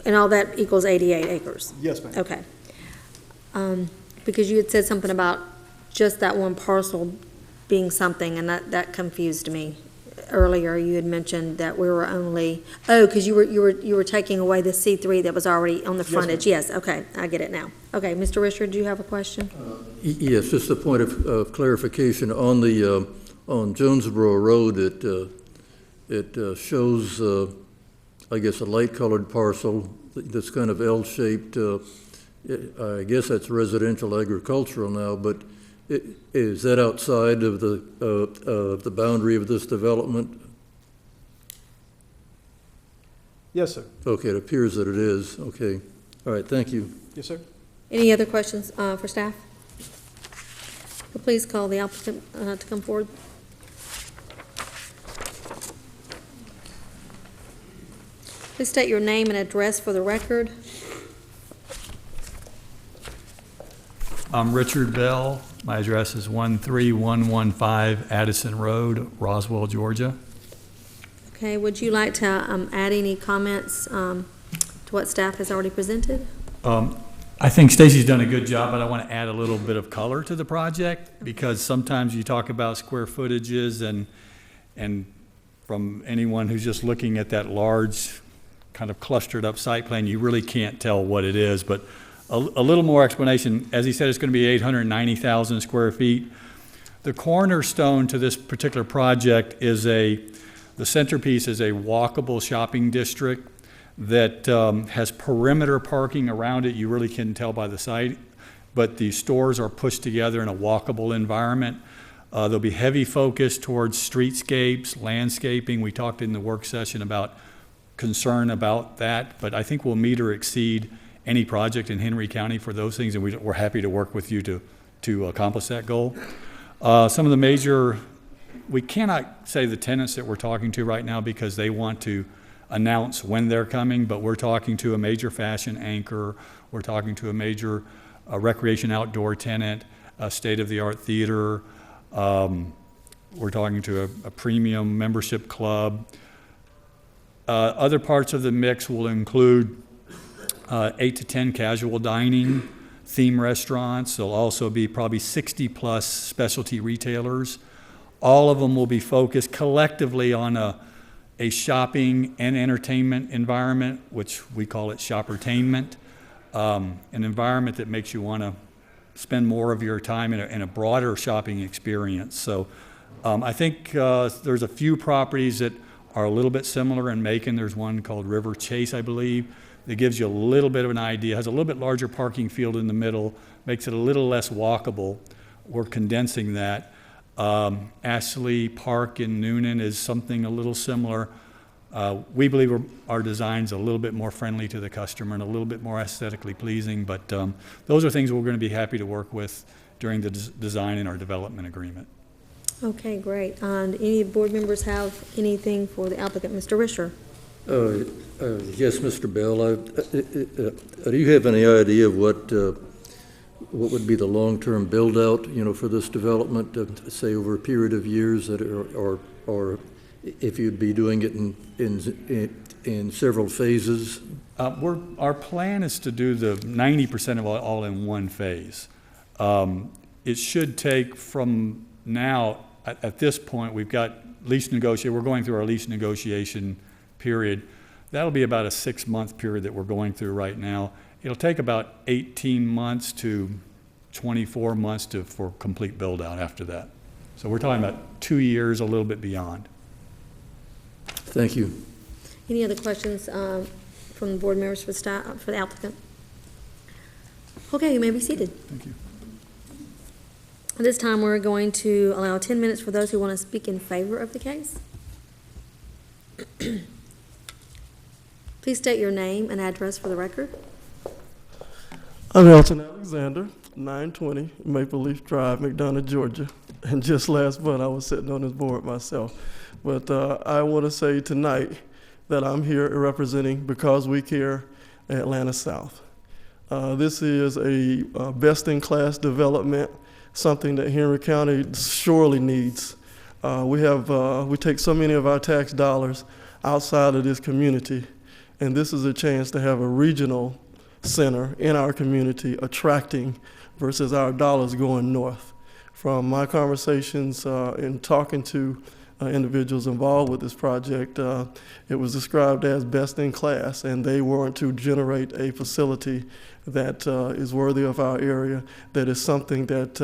And all that equals 88 acres? Yes, ma'am. Okay. Because you had said something about just that one parcel being something, and that confused me. Earlier, you had mentioned that we were only, because you were taking away the C3 that was already on the frontage. Yes, okay, I get it now. Okay, Mr. Richard, do you have a question? Yes, just a point of clarification. On the, on Jonesboro Road, it shows, I guess, a light-colored parcel that's kind of L-shaped. I guess that's residential agricultural now, but is that outside of the boundary of this development? Yes, sir. Okay, it appears that it is. Okay. All right, thank you. Yes, sir. Any other questions for staff? Please call the applicant to come forward. Please state your name and address for the record. I'm Richard Bell. My address is 13115 Addison Road, Roswell, Georgia. Okay, would you like to add any comments to what staff has already presented? I think Stacy's done a good job, but I want to add a little bit of color to the project because sometimes you talk about square footages and from anyone who's just looking at that large kind of clustered up site plan, you really can't tell what it is, but a little more explanation. As he said, it's going to be 890,000 square feet. The cornerstone to this particular project is the centerpiece is a walkable shopping district that has perimeter parking around it. You really can't tell by the site, but the stores are pushed together in a walkable environment. There'll be heavy focus towards streetscapes, landscaping. We talked in the work session about concern about that, but I think we'll meet or exceed any project in Henry County for those things, and we're happy to work with you to accomplish that goal. Some of the major, we cannot say the tenants that we're talking to right now because they want to announce when they're coming, but we're talking to a major fashion anchor, we're talking to a major recreation outdoor tenant, a state-of-the-art theater, we're talking to a premium membership club. Other parts of the mix will include 8 to 10 casual dining, theme restaurants. There'll also be probably 60 plus specialty retailers. All of them will be focused collectively on a shopping and entertainment environment, which we call it shoppertainment, an environment that makes you want to spend more of your time in a broader shopping experience. So I think there's a few properties that are a little bit similar in Macon. There's one called River Chase, I believe, that gives you a little bit of an idea, has a little bit larger parking field in the middle, makes it a little less walkable. We're condensing that. Ashley Park in Noonan is something a little similar. We believe our design's a little bit more friendly to the customer and a little bit more aesthetically pleasing, but those are things we're going to be happy to work with during the design and our development agreement. Okay, great. And any board members have anything for the applicant, Mr. Risher? Yes, Mr. Bell, do you have any idea of what would be the long-term build-out, for this development, say over a period of years, or if you'd be doing it in several phases? Our plan is to do the 90% of all in one phase. It should take from now, at this point, we've got lease negotiation, we're going through our lease negotiation period. That'll be about a 6-month period that we're going through right now. It'll take about 18 months to 24 months for complete build out after that. So we're talking about 2 years, a little bit beyond. Thank you. Any other questions from the board members for the applicant? Okay, you may be seated. Thank you. At this time, we're going to allow 10 minutes for those who want to speak in favor of the case. Please state your name and address for the record. I'm Elton Alexander, 920 Maple Leaf Drive, McDonough, Georgia. And just last month, I was sitting on this board myself. But I want to say tonight that I'm here representing Because We Care Atlanta South. This is a best-in-class development, something that Henry County surely needs. We take so many of our tax dollars outside of this community, and this is a chance to have a regional center in our community attracting versus our dollars going north. From my conversations in talking to individuals involved with this project, it was described as best in class, and they want to generate a facility that is worthy of our area, that is something that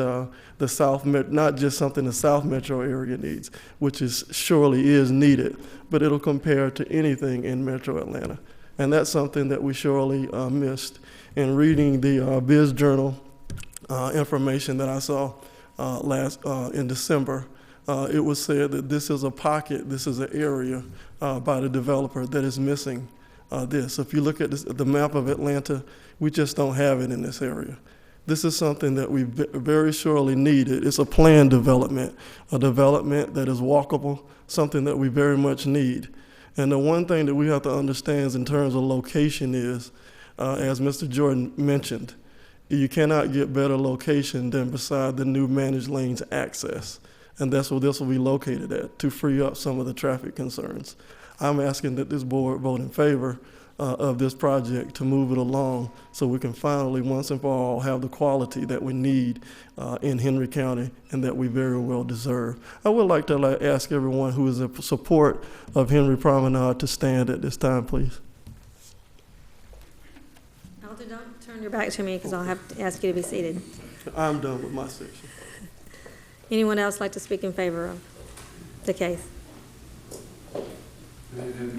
the South, not just something the South Metro area needs, which is surely is needed, but it'll compare to anything in Metro Atlanta. And that's something that we surely missed. In reading the Biz Journal information that I saw in December, it was said that this is a pocket, this is an area by the developer that is missing this. If you look at the map of Atlanta, we just don't have it in this area. This is something that we very surely need. It's a planned development, a development that is walkable, something that we very much need. And the one thing that we have to understand in terms of location is, as Mr. Jordan mentioned, you cannot get better location than beside the new managed lanes access. And that's where this will be located at, to free up some of the traffic concerns. I'm asking that this board vote in favor of this project to move it along so we can finally, once and for all, have the quality that we need in Henry County and that we very well deserve. I would like to ask everyone who is in support of Henry Promenade to stand at this time, please. Alton, don't turn your back to me because I'll have to ask you to be seated. I'm done with my section. Anyone else like to speak in favor of the case?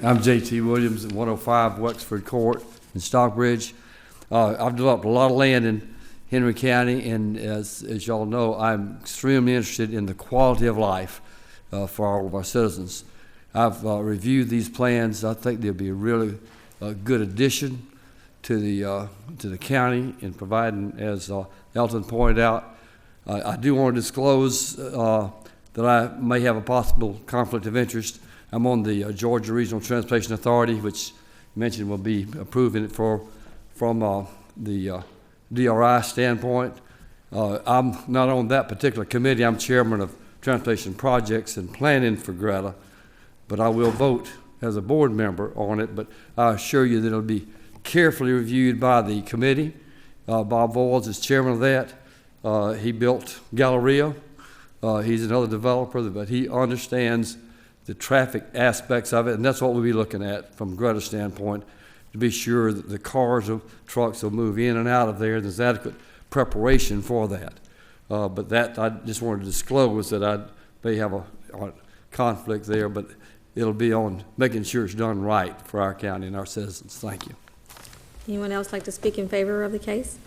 I'm J.T. Williams at 105 Wexford Court in Stockbridge. I've developed a lot of land in Henry County, and as y'all know, I'm extremely interested in the quality of life for all of our citizens. I've reviewed these plans. I think they'll be a really good addition to the county in providing, as Elton pointed out. I do want to disclose that I may have a possible conflict of interest. I'm on the Georgia Regional Transportation Authority, which you mentioned will be approving it from the DRI standpoint. I'm not on that particular committee. I'm chairman of Transportation Projects and Planning for Greta, but I will vote as a board member on it. But I assure you that it'll be carefully reviewed by the committee. Bob Voiles is chairman of that. He built Galleria. He's another developer, but he understands the traffic aspects of it, and that's what we'll be looking at from Greta's standpoint, to be sure that the cars or trucks will move in and out of there, and there's adequate preparation for that. But that, I just wanted to disclose that I may have a conflict there, but it'll be on making sure it's done right for our county and our citizens. Thank you. Anyone else like to speak in favor of the case?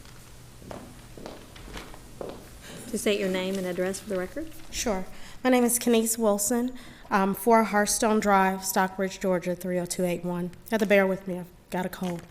To state your name and address for the record. Sure. My name is Kenise Wilson, 4 Hearthstone Drive, Stockbridge, Georgia, 30281. You have to bear with me, I've got a cold.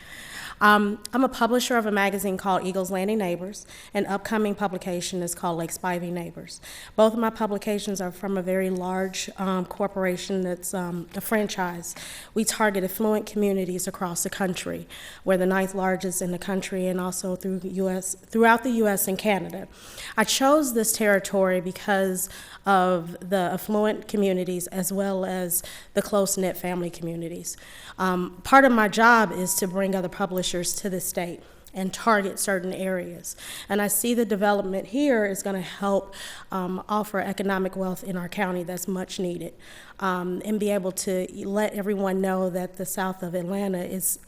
I'm a publisher of a magazine called Eagles Landing Neighbors. An upcoming publication is called Lake Spivey Neighbors. Both of my publications are from a very large corporation that's a franchise. We target affluent communities across the country. We're the 9th largest in the country and also throughout the U.S. and Canada. I chose this territory because of the affluent communities as well as the close-knit family communities. Part of my job is to bring other publishers to the state and target certain areas. And I see the development here is going to help offer economic wealth in our county that's much needed, and be able to let everyone know that the south of Atlanta is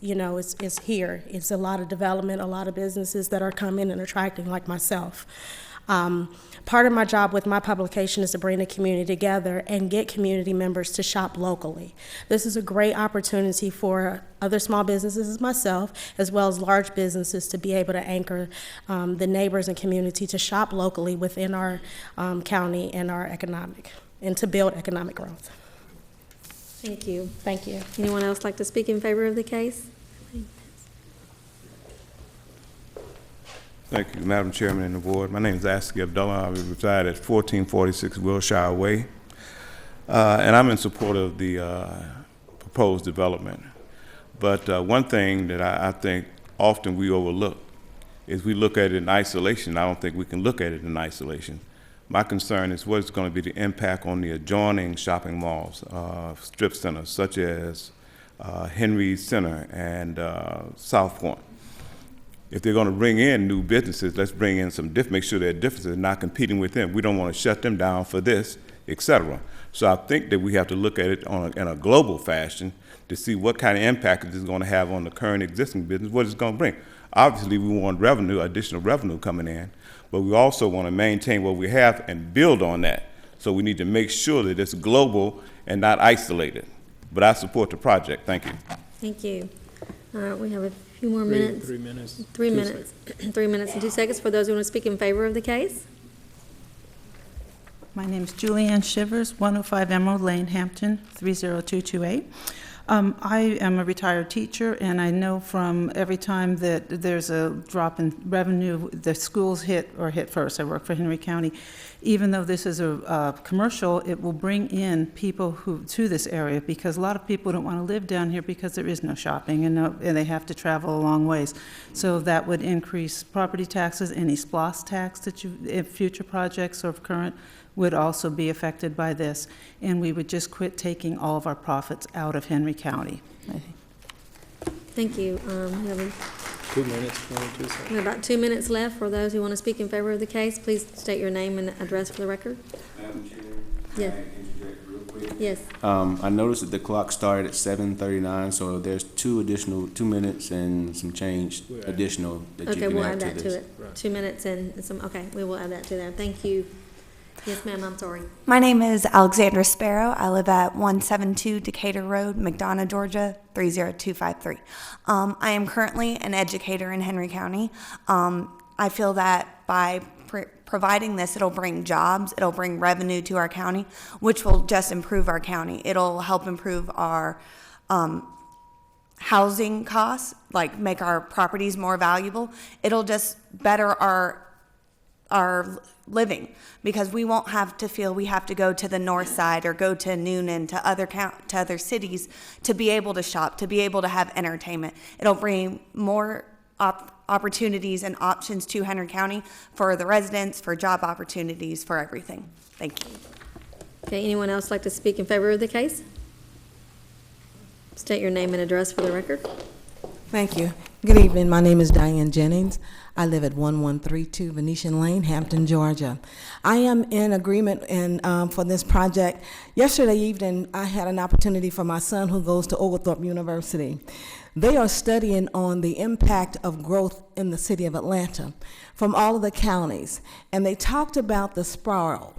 here. It's a lot of development, a lot of businesses that are coming and attracting like myself. Part of my job with my publication is to bring the community together and get community members to shop locally. This is a great opportunity for other small businesses as myself, as well as large businesses, to be able to anchor the neighbors and community to shop locally within our county and and to build economic growth. Thank you. Thank you. Anyone else like to speak in favor of the case? Thank you, Madam Chairman and the board. My name is Askia Abdullah. I reside at 1446 Wilshire Way, and I'm in support of the proposed development. But one thing that I think often we overlook is we look at it in isolation. I don't think we can look at it in isolation. My concern is what is going to be the impact on the adjoining shopping malls, strip centers, such as Henry Center and South Point. If they're going to bring in new businesses, let's bring in some make sure there are differences, not competing with them. We don't want to shut them down for this, et cetera. So I think that we have to look at it in a global fashion to see what kind of impact it is going to have on the current existing business, what it's going to bring. Obviously, we want revenue, additional revenue coming in, but we also want to maintain what we have and build on that. So we need to make sure that it's global and not isolated. But I support the project. Thank you. Thank you. All right, we have a few more minutes. 3 minutes. 3 minutes. 3 minutes and 2 seconds for those who want to speak in favor of the case. My name is Julianne Shivers, 105 Emerald Lane, Hampton, 30228. I am a retired teacher, and I know from every time that there's a drop in revenue, the schools hit first. I work for Henry County. Even though this is a commercial, it will bring in people to this area, because a lot of people don't want to live down here because there is no shopping and they have to travel a long ways. So that would increase property taxes. Any SPLOST tax that if future projects or current would also be affected by this, and we would just quit taking all of our profits out of Henry County. Thank you. We have 2 minutes, 22 seconds. we have about 2 minutes left for those who want to speak in favor of the case. Please state your name and address for the record. Madam Chair, Yes. can I interject real quick? Yes. I noticed that the clock started at 7:39, so there's 2 minutes and some change additional that Okay, you can we'll add add to that this. to it. 2 minutes and some, okay, we will add that to there. Thank you. Yes, ma'am, I'm sorry. My name is Alexandra Sparrow. I live at 172 Decatur Road, McDonough, Georgia, 30253. I am currently an educator in Henry County. I feel that by providing this, it'll bring jobs, it'll bring revenue to our county, which will just improve our county. It'll help improve our housing costs, like make our properties more valuable. It'll just better our living, because we won't have to feel we have to go to the north side or go to Newnan, to other cities to be able to shop, to be able to have entertainment. It'll bring more opportunities and options to Henry County for the residents, for job opportunities, for everything. Thank you. Okay, anyone else like to speak in favor of the case? State your name and address for the record. Thank you. Good evening. My name is Diane Jennings. I live at 1132 Venetian Lane, Hampton, Georgia. I am in agreement for this project. Yesterday evening, I had an opportunity for my son who goes to Oglethorpe University. They are studying on the impact of growth in the city of Atlanta from all of the counties. And they talked about the sprawl.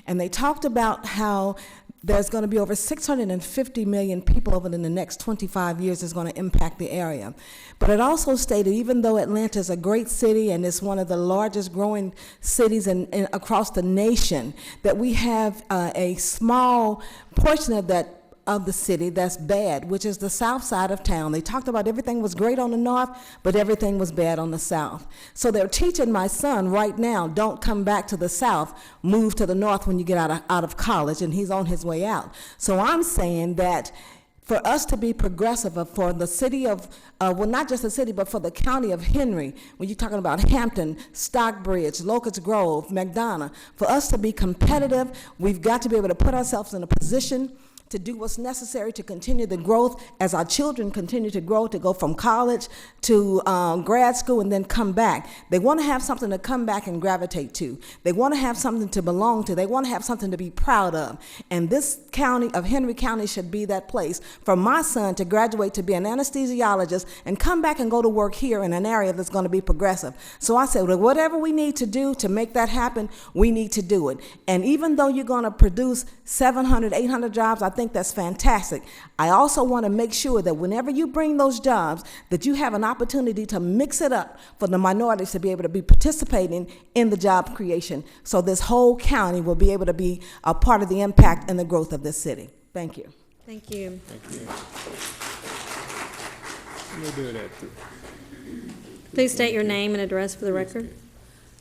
And they talked about how there's going to be over 650 million people over the next 25 years is going to impact the area. But it also stated, even though Atlanta is a great city and it's one of the largest growing cities across the nation, that we have a small portion of the city that's bad, which is the south side of town. They talked about everything was great on the north, but everything was bad on the south. So they're teaching my son right now, don't come back to the south, move to the north when you get out of college, and he's on his way out. So I'm saying that for us to be progressive, for the city of, well, not just the city, but for the county of Henry, when you're talking about Hampton, Stockbridge, Locust Grove, McDonough, for us to be competitive, we've got to be able to put ourselves in a position to do what's necessary to continue the growth as our children continue to grow, to go from college to grad school and then come back. They want to have something to come back and gravitate to. They want to have something to belong to. They want to have something to be proud of. And this county of Henry County should be that place for my son to graduate to be an anesthesiologist and come back and go to work here in an area that's going to be progressive. So I said, well, whatever we need to do to make that happen, we need to do it. And even though you're going to produce 700, 800 jobs, I think that's fantastic. I also want to make sure that whenever you bring those jobs, that you have an opportunity to mix it up for the minorities to be able to be participating in the job creation. So this whole county will be able to be a part of the impact and the growth of this city. Thank you. Thank you. Thank you. We'll do that too. Please state your name and address for the record.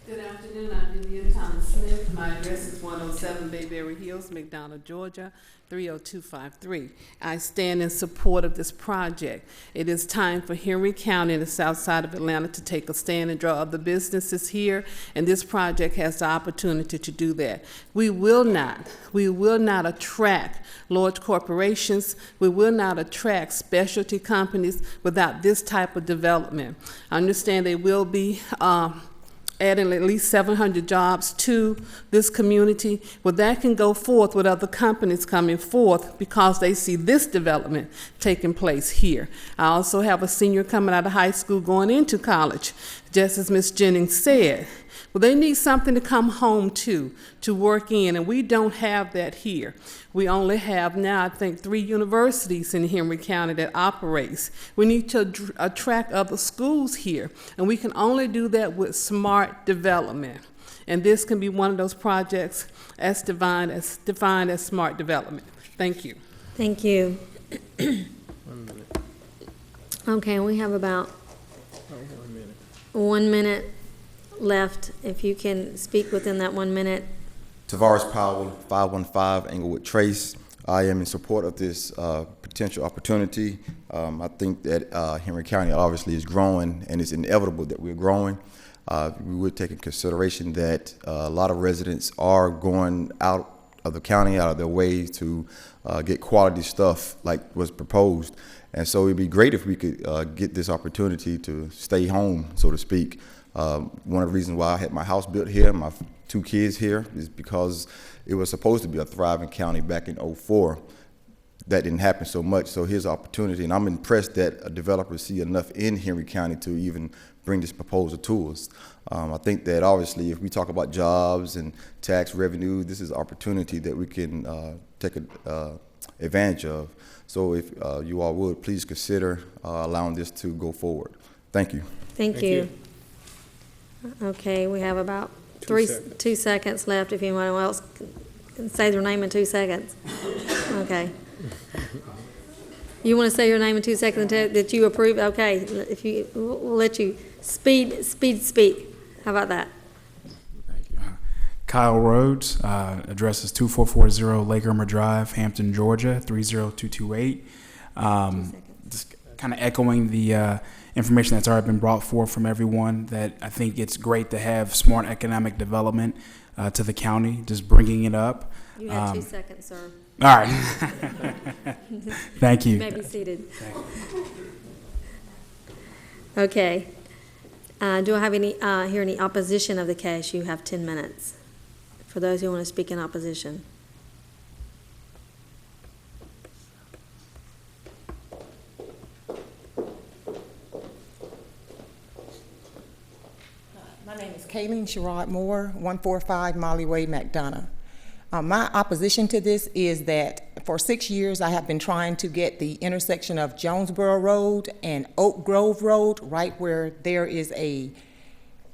Good afternoon, I'm Vivian Thomas Smith. My address is 107 Bayberry Hills, McDonough, Georgia, 30253. I stand in support of this project. It is time for Henry County and the south side of Atlanta to take a stand and draw other businesses here, and this project has the opportunity to do that. We will not attract large corporations. We will not attract specialty companies without this type of development. I understand they will be adding at least 700 jobs to this community. Well, that can go forth with other companies coming forth because they see this development taking place here. I also have a senior coming out of high school going into college, just as Ms. Jennings said. Well, they need something to come home to work in, and we don't have that here. We only have now, I think, 3 universities in Henry County that operates. We need to attract other schools here, and we can only do that with smart development. And this can be one of those projects as defined as smart development. Thank you. Thank you. Okay, we have about 1 minute left. If you can speak within that 1 minute. Tavares Powell, 515 Englewood Trace. I am in support of this potential opportunity. I think that Henry County obviously is growing, and it's inevitable that we're growing. We would take in consideration that a lot of residents are going out of the county, out of their way to get quality stuff like was proposed. And so it'd be great if we could get this opportunity to stay home, so to speak. One of the reasons why I had my house built here, my 2 kids here, is because it was supposed to be a thriving county back in '04. That didn't happen so much, so here's an opportunity, and I'm impressed that a developer see enough in Henry County to even bring this proposal to us. I think that obviously if we talk about jobs and tax revenue, this is an opportunity that we can take advantage of. So if you all would, please consider allowing this to go forward. Thank you. Thank you. Okay, we have about 2 seconds left if anyone else can say their name in 2 seconds. Okay. You want to say your name in 2 seconds that you approve? Okay, if you, we'll let you speak. How about that? Thank you. Kyle Rhodes, address is 2440 Lake Erma Drive, Hampton, Georgia, 30228. Just kind of echoing the information that's already been brought forth from everyone, that I think it's great to have smart economic development to the county, just bringing it up. You have 2 seconds, sir. All right. Thank you. You may be seated. Okay. Do I have hear any opposition of the case? You have 10 minutes for those who want to speak in opposition. My name is Kayleen Sherrod Moore, 145 Molly Way, McDonough. My opposition to this is that for 6 years, I have been trying to get the intersection of Jonesboro Road and Oak Grove Road, right where there is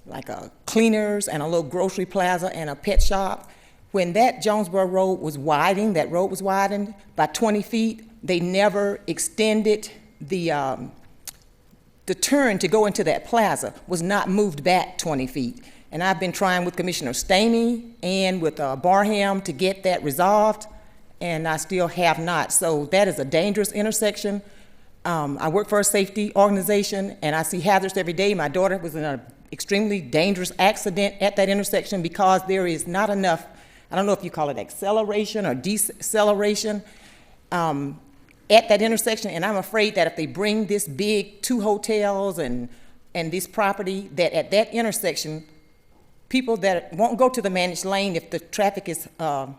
like a cleaners and a little grocery plaza and a pet shop. When that Jonesboro Road was widened, that road was widened by 20 feet, they never extended the turn to go into that plaza was not moved back 20 feet. And I've been trying with Commissioner Stamey and with Barham to get that resolved, and I still have not. So that is a dangerous intersection. I work for a safety organization, and I see hazards every day. My daughter was in an extremely dangerous accident at that intersection because there is not enough, I don't know if you call it acceleration or deceleration, at that intersection. And I'm afraid that if they bring this big 2 hotels and this property, that at that intersection, people that won't go to the managed lane if the traffic is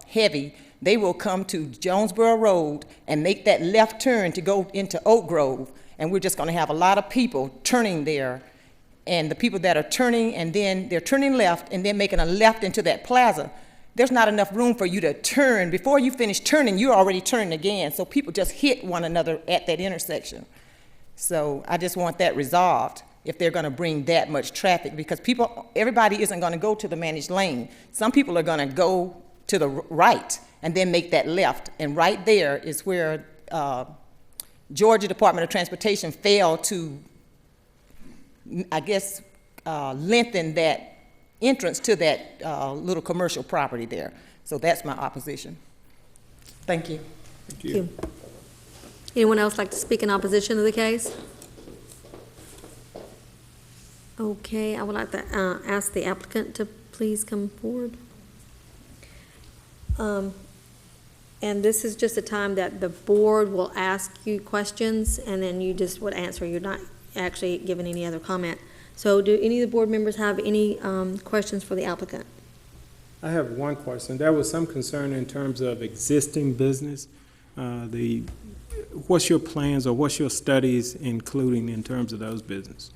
heavy, they will come to Jonesboro Road and make that left turn to go into Oak Grove. And we're just going to have a lot of people turning there. And the people that are turning, and then they're turning left and then making a left into that plaza, there's not enough room for you to turn. Before you finish turning, you're already turning again. So people just hit one another at that intersection. So I just want that resolved if they're going to bring that much traffic, because everybody isn't going to go to the managed lane. Some people are going to go to the right and then make that left. And right there is where Georgia Department of Transportation failed to, I guess, lengthen that entrance to that little commercial property there. So that's my opposition. Thank you. Thank you. Anyone else like to speak in opposition to the case? Okay, I would like to ask the applicant to please come forward. And this is just a time that the board will ask you questions, and then you just would answer. You're not actually giving any other comment. So do any of the board members have any questions for the applicant? I have one question. There was some concern in terms of existing business. What's your plans or what's your studies including in terms of those business?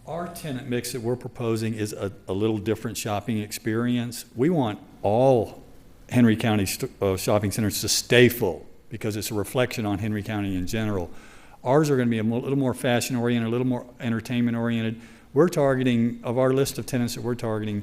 Our tenant mix that we're proposing is a little different shopping experience. We want all Henry County shopping centers to stay full because it's a reflection on Henry County in general. Ours are going to be a little more fashion-oriented, a little more entertainment-oriented. We're targeting, of our list of tenants that we're targeting,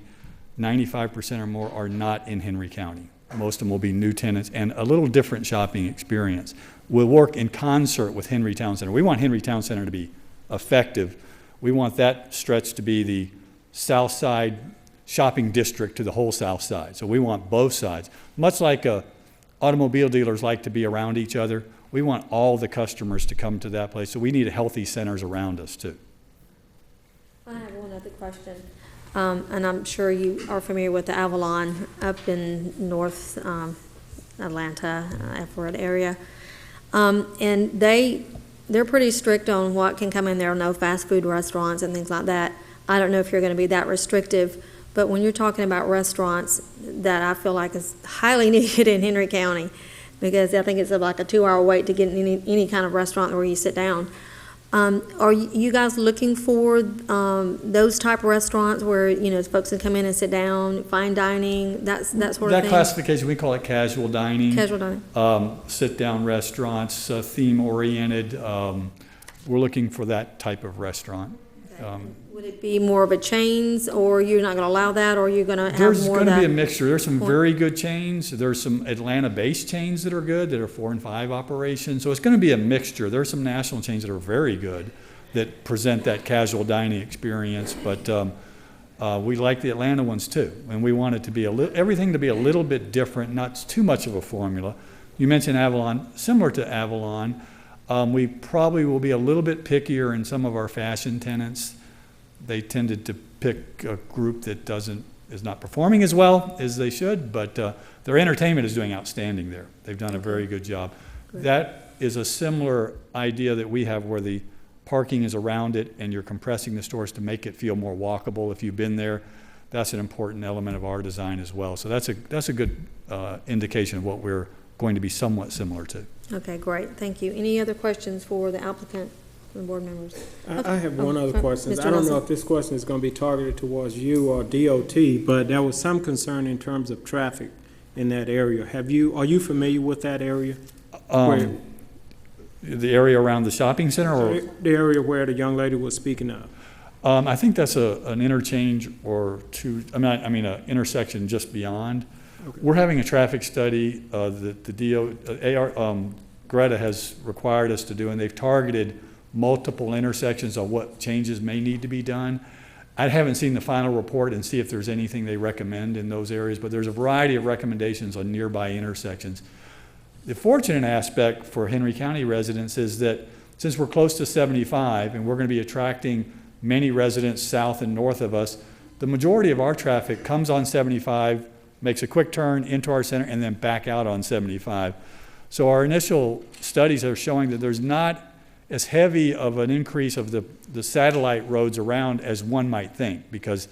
95% or more are not in Henry County. Most of them will be new tenants and a little different shopping experience. We'll work in concert with Henry Town Center. We want Henry Town Center to be effective. We want that stretch to be the south side shopping district to the whole south side. So we want both sides. Much like automobile dealers like to be around each other, we want all the customers to come to that place. So we need healthy centers around us too. I have one other question. And I'm sure you are familiar with the Avalon up in North Atlanta, Everett area. And they're pretty strict on what can come in there, no fast food restaurants and things like that. I don't know if you're going to be that restrictive, but when you're talking about restaurants that I feel like is highly needed in Henry County, because I think it's like a 2-hour wait to get in any kind of restaurant where you sit down. Are you guys looking for those type of restaurants where, you know, folks can come in and sit down, fine dining, that sort of thing? That classification, we call it casual dining. Casual dining. Sit-down restaurants, theme-oriented. We're looking for that type of restaurant. Would it be more of a chains, or you're not going to allow that, or you're going to have There's more going of to that? be a mixture. There's some very good chains. There's some Atlanta-based chains that are good, that are 4 and 5 operations. So it's going to be a mixture. There's some national chains that are very good that present that casual dining experience. But we like the Atlanta ones too, and we want it to be everything to be a little bit different, not too much of a formula. You mentioned Avalon. Similar to Avalon, we probably will be a little bit pickier in some of our fashion tenants. They tended to pick a group that is not performing as well as they should, but their entertainment is doing outstanding there. They've done a very good job. Great. That is a similar idea that we have where the parking is around it and you're compressing the stores to make it feel more walkable. If you've been there, that's an important element of our design as well. So that's a good indication of what we're going to be somewhat similar to. Okay, great. Thank you. Any other questions for the applicant? The board members. I have one other question. Mr. I don't know Wilson. if this question is going to be targeted towards you or DOT, but there was some concern in terms of traffic in that area. Are you familiar with that area? The area around the shopping center, or The area where the young lady was speaking of? I think that's an interchange or two. I mean, an intersection just beyond. Okay. We're having a traffic study that the Greta has required us to do, and they've targeted multiple intersections on what changes may need to be done. I haven't seen the final report and see if there's anything they recommend in those areas, but there's a variety of recommendations on nearby intersections. The fortunate aspect for Henry County residents is that since we're close to 75 and we're going to be attracting many residents south and north of us, the majority of our traffic comes on 75, makes a quick turn into our center, and then back out on 75. So our initial studies are showing that there's not as heavy of an increase of the satellite roads around as one might think, because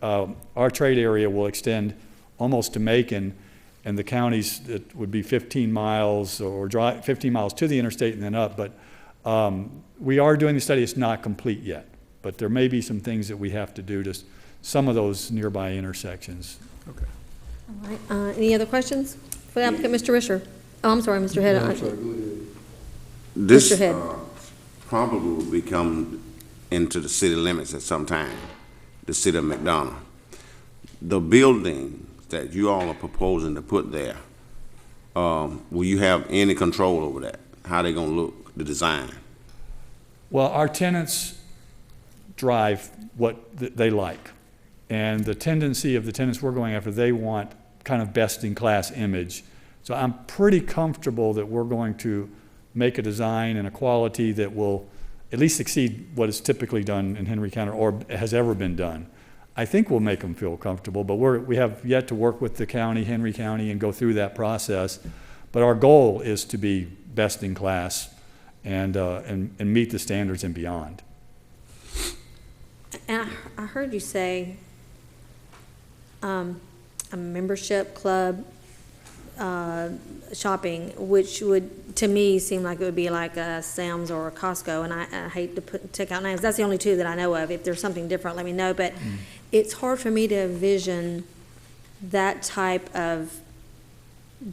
our trade area will extend almost to Macon, and the counties, it would be 15 miles or 15 miles to the interstate and then up. But we are doing the study. It's not complete yet, but there may be some things that we have to do to some of those nearby intersections. Okay. All right. Any other questions for the applicant, Mr. Risher? Oh, I'm sorry, Mr. Head. I'm sorry, go ahead. This Mr. Head. probably will become into the city limits at some time, the city of McDonough. The building that you all are proposing to put there, will you have any control over that? How they gonna look, the design? Well, our tenants drive what they like. And the tendency of the tenants we're going after, they want kind of best-in-class image. So I'm pretty comfortable that we're going to make a design and a quality that will at least exceed what is typically done in Henry County or has ever been done. I think we'll make them feel comfortable, but we have yet to work with the county, Henry County, and go through that process. But our goal is to be best in class and meet the standards and beyond. And I heard you say a membership club shopping, which would, to me, seem like it would be like a Sam's or a Costco, and I hate to take out names. That's the only two that I know of. If there's something different, let me know. But it's hard for me to envision that type of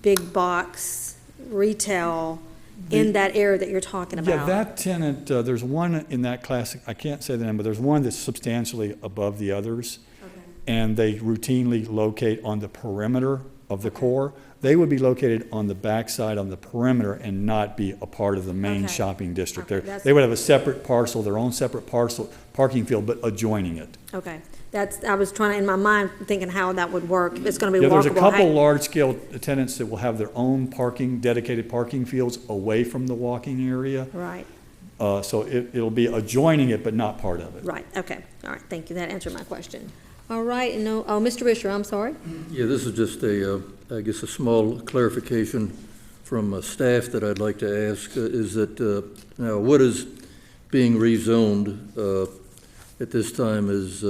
big box retail in that area that you're talking about. Yeah, that tenant, there's one in that class, I can't say the name, but there's one that's substantially above the others. Okay. And they routinely locate on the perimeter of the core. They would be located on the backside on the perimeter and not be a part of the main shopping district. Okay, they would have a separate parcel, their own separate parcel, parking field, but adjoining it. Okay. I was trying to, in my mind, thinking how that would work. It's going to be walkable. There's a couple large-scale tenants that will have their own dedicated parking fields away from the walking area. Right. So it'll be adjoining it, but not part of it. Right. Okay. All right. Thank you. That answered my question. All right. And Mr. Risher, I'm sorry. Yeah, this is just I guess a small clarification from staff that I'd like to ask is that now what is being rezoned at this time is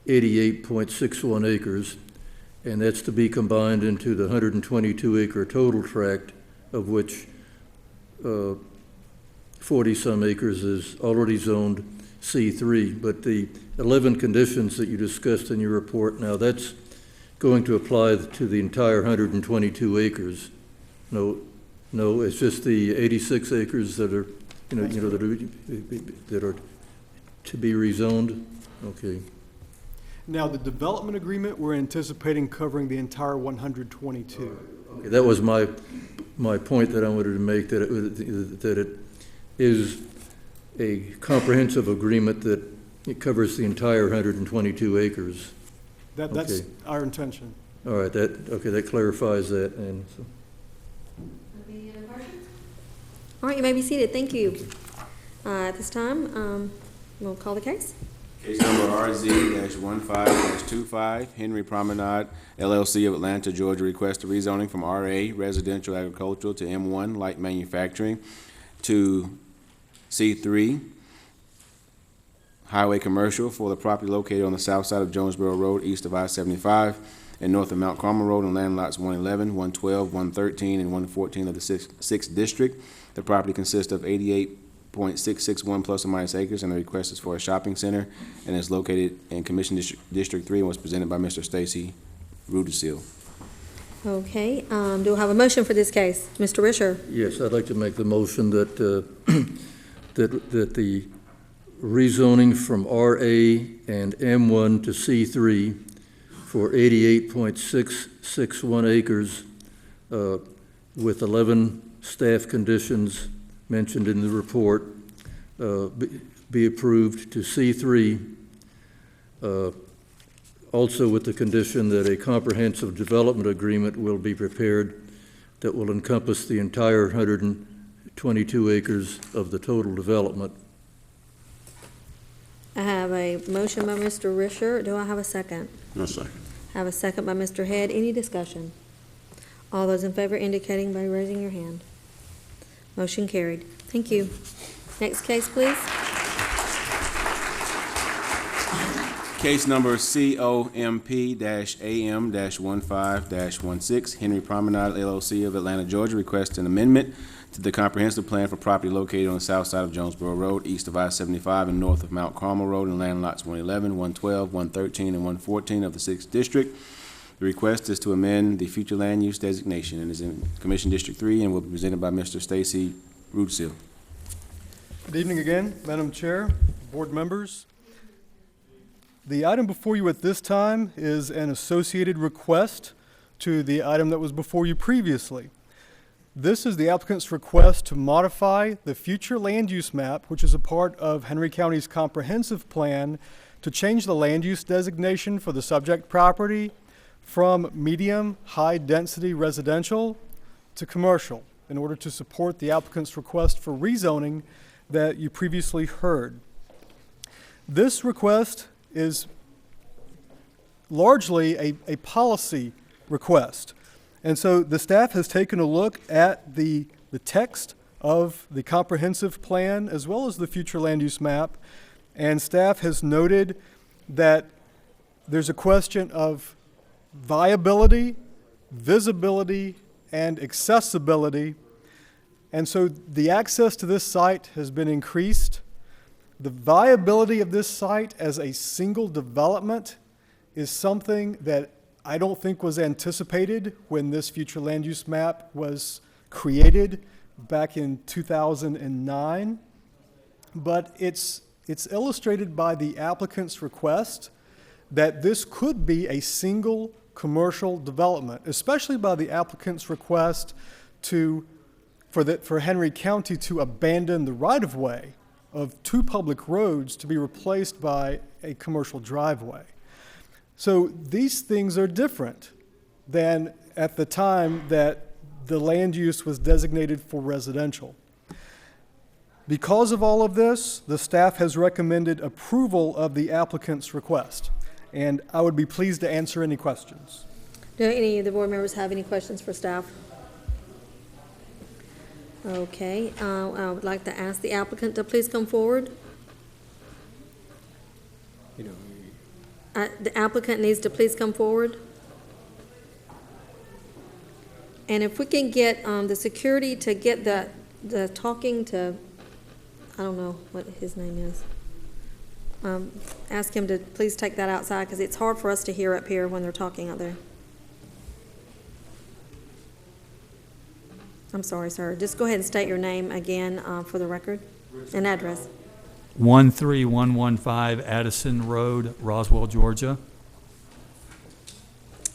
88.61 acres, and that's to be combined into the 122-acre total tract, of which 40-some acres is already zoned C3. But the 11 conditions that you discussed in your report, now that's going to apply to the entire 122 acres. No, it's just the 86 acres that are, that are to be rezoned. Okay. Now, the development agreement, we're anticipating covering the entire 122. Okay, that was my point that I wanted to make, that it is a comprehensive agreement that it covers the entire 122 acres. That's our intention. All right, that clarifies that. And so. Any other questions? All right, you may be seated. Thank you. At this time, we'll call the case. Case number RZ-15-25, Henry Promenade LLC of Atlanta, Georgia, request a rezoning from RA Residential Agricultural to M1 Light Manufacturing to C3 Highway Commercial for the property located on the south side of Jonesboro Road, east of I-75, and north of Mount Carmel Road on land lots 111, 112, 113, and 114 of the 6th District. The property consists of 88.661 plus or minus acres, and the request is for a shopping center and is located in Commission District 3 and was presented by Mr. Stacy Rudisil. Okay, do I have a motion for this case? Mr. Risher? Yes, I'd like to make the motion that, that the rezoning from RA and M1 to C3 for 88.661 acres with 11 staff conditions mentioned in the report be approved to C3, also with the condition that a comprehensive development agreement will be prepared that will encompass the entire 122 acres of the total development. I have a motion by Mr. Risher. Do I have a second? No second. I have a second by Mr. Head. Any discussion? All those in favor indicating by raising your hand. Motion carried. Thank you. Next case, please. Case number COMP-AM-15-16, Henry Promenade LLC of Atlanta, Georgia, requests an amendment to the comprehensive plan for property located on the south side of Jonesboro Road, east of I-75 and north of Mount Carmel Road in land lots 111, 112, 113, and 114 of the 6th District. The request is to amend the future land use designation and is in Commission District 3 and will be presented by Mr. Stacy Rudisill. Good evening again, Madam Chair, board members. The item before you at this time is an associated request to the item that was before you previously. This is the applicant's request to modify the future land use map, which is a part of Henry County's comprehensive plan, to change the land use designation for the subject property from medium high-density residential to commercial in order to support the applicant's request for rezoning that you previously heard. This request is largely a policy request. And so the staff has taken a look at the text of the comprehensive plan as well as the future land use map, and staff has noted that there's a question of viability, visibility, and accessibility. And so the access to this site has been increased. The viability of this site as a single development is something that I don't think was anticipated when this future land use map was created back in 2009. But it's illustrated by the applicant's request that this could be a single commercial development, especially by the applicant's request for Henry County to abandon the right-of-way of 2 public roads to be replaced by a commercial driveway. So these things are different than at the time that the land use was designated for residential. Because of all of this, the staff has recommended approval of the applicant's request, and I would be pleased to answer any questions. Do any of the board members have any questions for staff? Okay, I would like to ask the applicant to please come forward. The applicant needs to please come forward. And if we can get the security to get the talking to, I don't know what his name is. Ask him to please take that outside because it's hard for us to hear up here when they're talking out there. I'm sorry, sir. Just go ahead and state your name again for the record and address. 13115 Addison Road, Roswell, Georgia.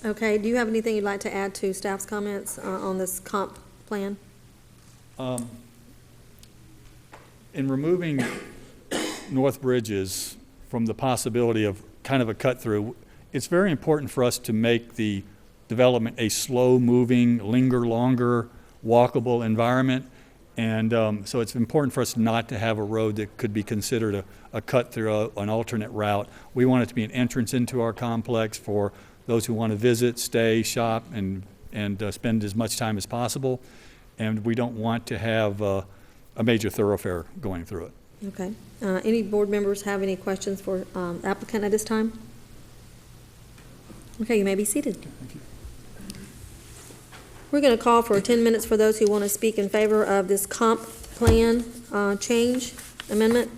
Okay, do you have anything you'd like to add to staff's comments on this comp plan? In removing North Bridges from the possibility of kind of a cut-through, it's very important for us to make the development a slow-moving, linger longer, walkable environment. And so it's important for us not to have a road that could be considered a cut-through, an alternate route. We want it to be an entrance into our complex for those who want to visit, stay, shop, and spend as much time as possible. And we don't want to have a major thoroughfare going through it. Okay. Any board members have any questions for applicant at this time? Okay, you may be seated. Thank you. We're going to call for 10 minutes for those who want to speak in favor of this comp plan change amendment.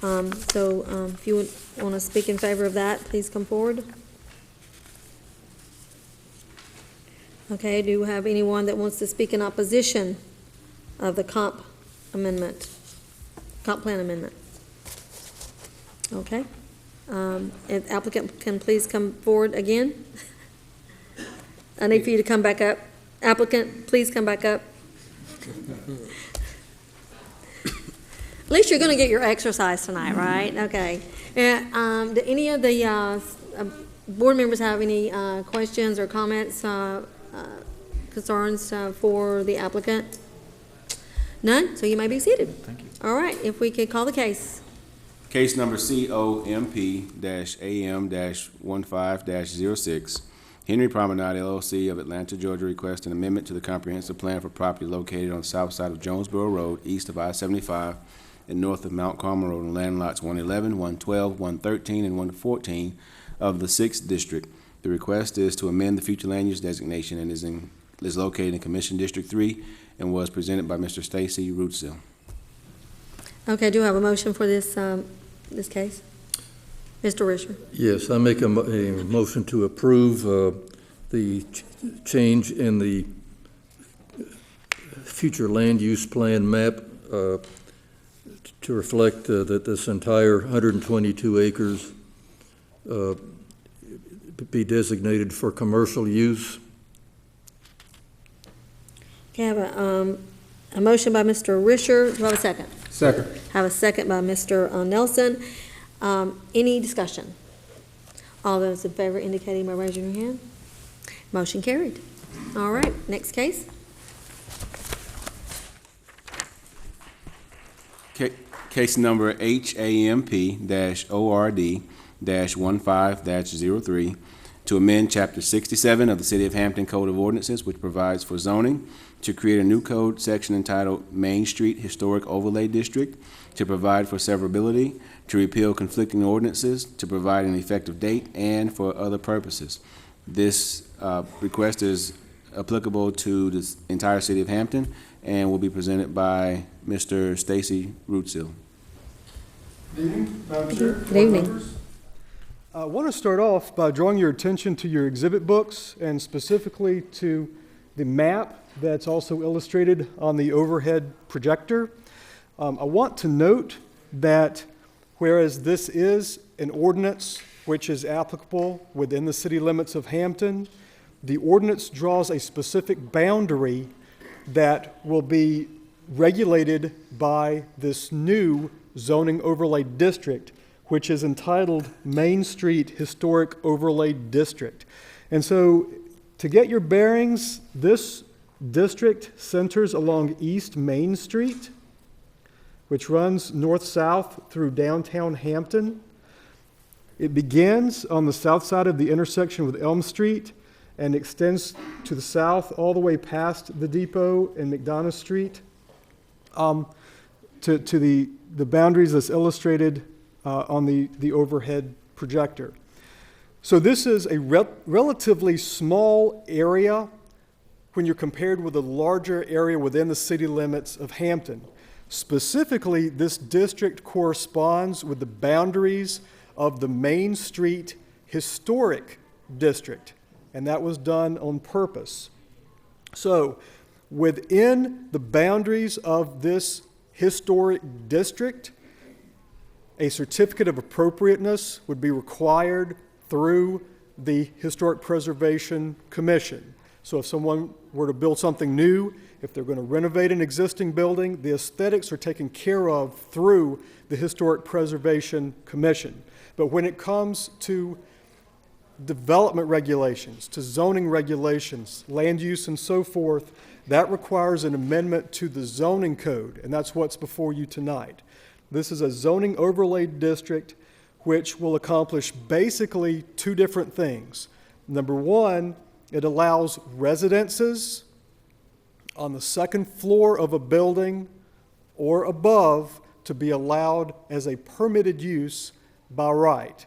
If you would want to speak in favor of that, please come forward. Okay, do we have anyone that wants to speak in opposition of the comp plan amendment? Okay. If applicant can please come forward again. I need for you to come back up. Applicant, please come back up. At least you're going to get your exercise tonight, right? Okay. Do any of the board members have any questions or comments, concerns for the applicant? None? So you may be seated. Thank you. All right. If we could call the case. Case number COMP-AM-15-06, Henry Promenade LLC of Atlanta, Georgia requests an amendment to the comprehensive plan for property located on the south side of Jonesboro Road, east of I-75, and north of Mount Carmel Road, in land lots 111, 112, 113, and 114 of the 6th District. The request is to amend the future land use designation and is located in Commission District 3 and was presented by Mr. Stacy Rootsill. Okay, do you have a motion for this this case? Mr. Risher? Yes, I make a motion to approve the change in the future land use plan map to reflect that this entire 122 acres be designated for commercial use. Okay, I have a motion by Mr. Risher. Do I have a second? Second. Have a second by Mr. Nelson. Any discussion? All those in favor indicating by raising your hand. Motion carried. All right, next case. Case number HAMP-ORD-15-03 to amend Chapter 67 of the City of Hampton Code of Ordinances, which provides for zoning, to create a new code section entitled Main Street Historic Overlay District, to provide for severability, to repeal conflicting ordinances, to provide an effective date, and for other purposes. This request is applicable to the entire City of Hampton and will be presented by Mr. Stacy Rootsill. Good evening, Madam Chair. Good evening. I want to start off by drawing your attention to your exhibit books and specifically to the map that's also illustrated on the overhead projector. I want to note that whereas this is an ordinance which is applicable within the city limits of Hampton, the ordinance draws a specific boundary that will be regulated by this new zoning overlay district, which is entitled Main Street Historic Overlay District. And so to get your bearings, this district centers along East Main Street, which runs north-south through downtown Hampton. It begins on the south side of the intersection with Elm Street and extends to the south all the way past the depot and McDonough Street to the boundaries that's illustrated on the overhead projector. So this is a relatively small area when you're compared with a larger area within the city limits of Hampton. Specifically, this district corresponds with the boundaries of the Main Street Historic District, and that was done on purpose. So within the boundaries of this historic district, a certificate of appropriateness would be required through the Historic Preservation Commission. So if someone were to build something new, if they're going to renovate an existing building, the aesthetics are taken care of through the Historic Preservation Commission. But when it comes to development regulations, to zoning regulations, land use and so forth, that requires an amendment to the zoning code, and that's what's before you tonight. This is a zoning overlay district which will accomplish basically two different things. Number one, it allows residences on the second floor of a building or above to be allowed as a permitted use by right.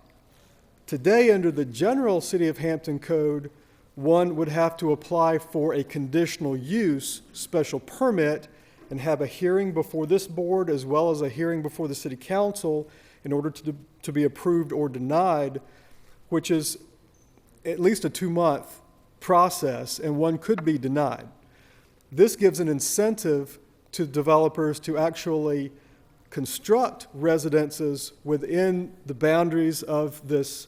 Today, under the general City of Hampton Code, one would have to apply for a conditional use special permit and have a hearing before this board as well as a hearing before the City Council in order to be approved or denied, which is at least a 2-month process, and one could be denied. This gives an incentive to developers to actually construct residences within the boundaries of this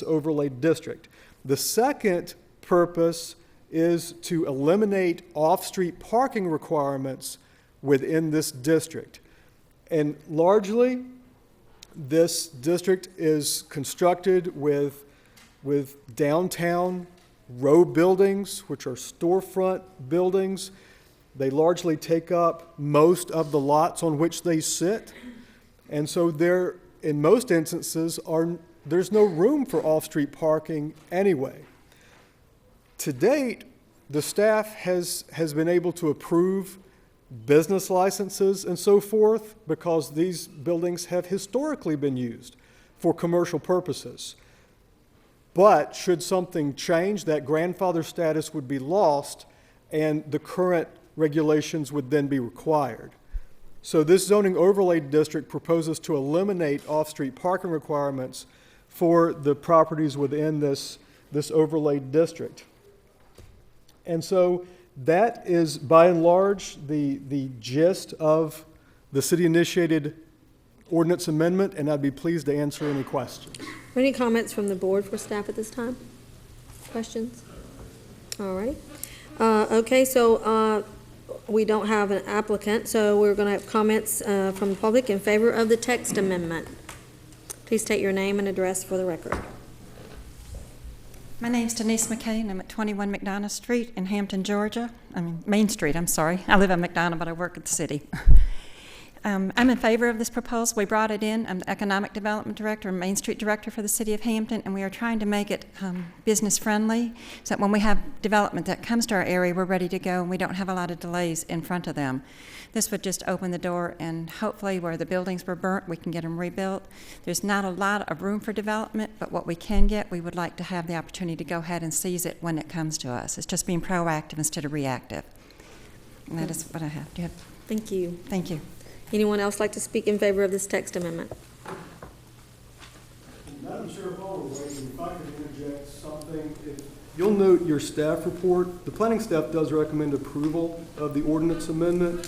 overlay district. The second purpose is to eliminate off-street parking requirements within this district. And largely, this district is constructed with downtown row buildings, which are storefront buildings. They largely take up most of the lots on which they sit. And so there, in most instances, there's no room for off-street parking anyway. To date, the staff has been able to approve business licenses and so forth because these buildings have historically been used for commercial purposes. But should something change, that grandfather status would be lost and the current regulations would then be required. So this zoning overlay district proposes to eliminate off-street parking requirements for the properties within this overlay district. And so that is, by and large, the gist of the city-initiated ordinance amendment, and I'd be pleased to answer any questions. Any comments from the board for staff at this time? Questions? All right. Okay, so we don't have an applicant, so we're going to have comments from the public in favor of the text amendment. Please state your name and address for the record. My name's Denise McCain. I'm at 21 McDonough Street in Hampton, Georgia. Main Street, I'm sorry. I live in McDonough, but I work at the city. I'm in favor of this proposal. We brought it in. I'm the Economic Development Director and Main Street Director for the City of Hampton, and we are trying to make it business-friendly so that when we have development that comes to our area, we're ready to go and we don't have a lot of delays in front of them. This would just open the door, and hopefully where the buildings were burnt, we can get them rebuilt. There's not a lot of room for development, but what we can get, we would like to have the opportunity to go ahead and seize it when it comes to us. It's just being proactive instead of reactive. And that is what I have. Do you have? Thank you. Thank you. Anyone else like to speak in favor of this text amendment? Madam Chairwoman, if I could interject something. You'll note your staff report. The planning staff does recommend approval of the ordinance amendment.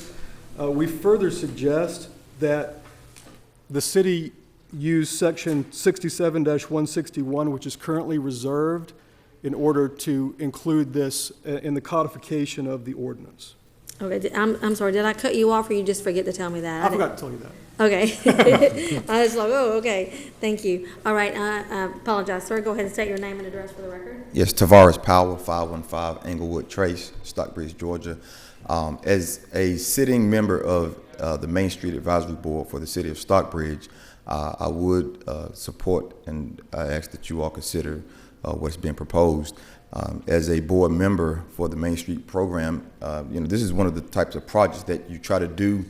We further suggest that the city use section 67-161, which is currently reserved, in order to include this in the codification of the ordinance. Okay, I'm sorry, did I cut you off or you just forget to tell me that? I forgot to tell you that. Okay. I was like, oh, okay, thank you. All right, I apologize, sir. Go ahead and state your name and address for the record. Yes, Tavares Powell, 515 Englewood Trace, Stockbridge, Georgia. As a sitting member of the Main Street Advisory Board for the City of Stockbridge, I would support and I ask that you all consider what's being proposed. As a board member for the Main Street program, this is one of the types of projects that you try to do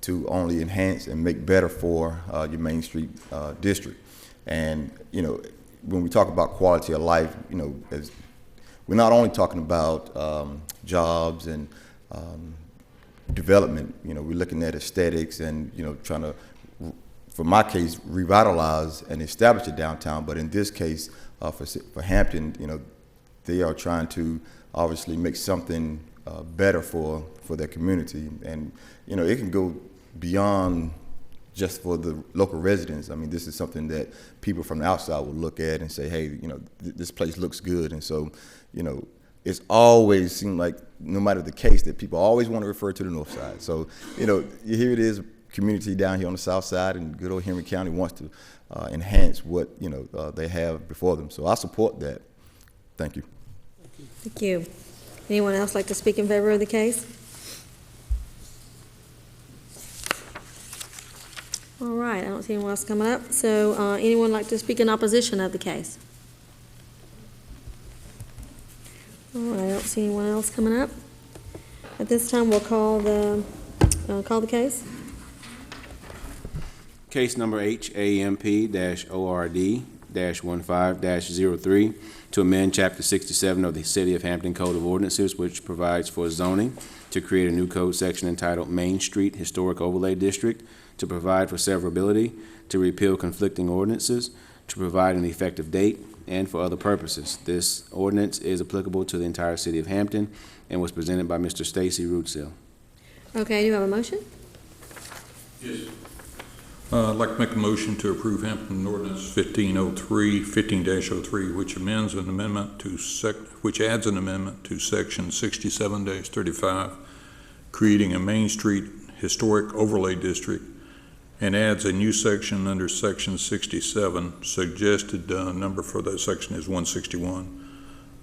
to only enhance and make better for your Main Street district. And, when we talk about quality of life, as we're not only talking about jobs and development, we're looking at aesthetics and, trying to, for my case, revitalize and establish a downtown. But in this case, for Hampton, they are trying to obviously make something better for their community. And, it can go beyond just for the local residents. I mean, this is something that people from the outside will look at and say, hey, this place looks good. And so, it's always seemed like, no matter the case, that people always want to refer to the north side. So, here it is, community down here on the south side, and good old Henry County wants to enhance what, they have before them. So I support that. Thank you. Thank you. Anyone else like to speak in favor of the case? All right, I don't see anyone else coming up. So anyone like to speak in opposition of the case? All right, I don't see anyone else coming up. At this time, we'll call the case. Case number HAMP-ORD-15-03 to amend Chapter 67 of the City of Hampton Code of Ordinances, which provides for zoning, to create a new code section entitled Main Street Historic Overlay District, to provide for severability, to repeal conflicting ordinances, to provide an effective date, and for other purposes. This ordinance is applicable to the entire city of Hampton and was presented by Mr. Stacy Rootsill. Okay, do you have a motion? Yes. I'd like to make a motion to approve Hampton Ordinance 15-03, which amends an amendment to which adds an amendment to Section 67-35, creating a Main Street Historic Overlay District, and adds a new section under Section 67. Suggested number for that section is 161.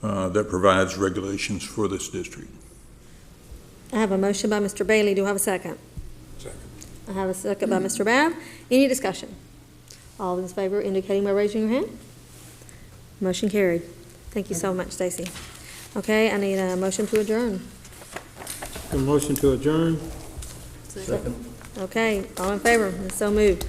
That provides regulations for this district. I have a motion by Mr. Bailey. Do I have a second? Second. I have a second by Mr. Babb. Any discussion? All in favor indicating by raising your hand. Motion carried. Thank you so much, Stacy. Okay, I need a motion to adjourn. A motion to adjourn? Okay, all in favor? So moved.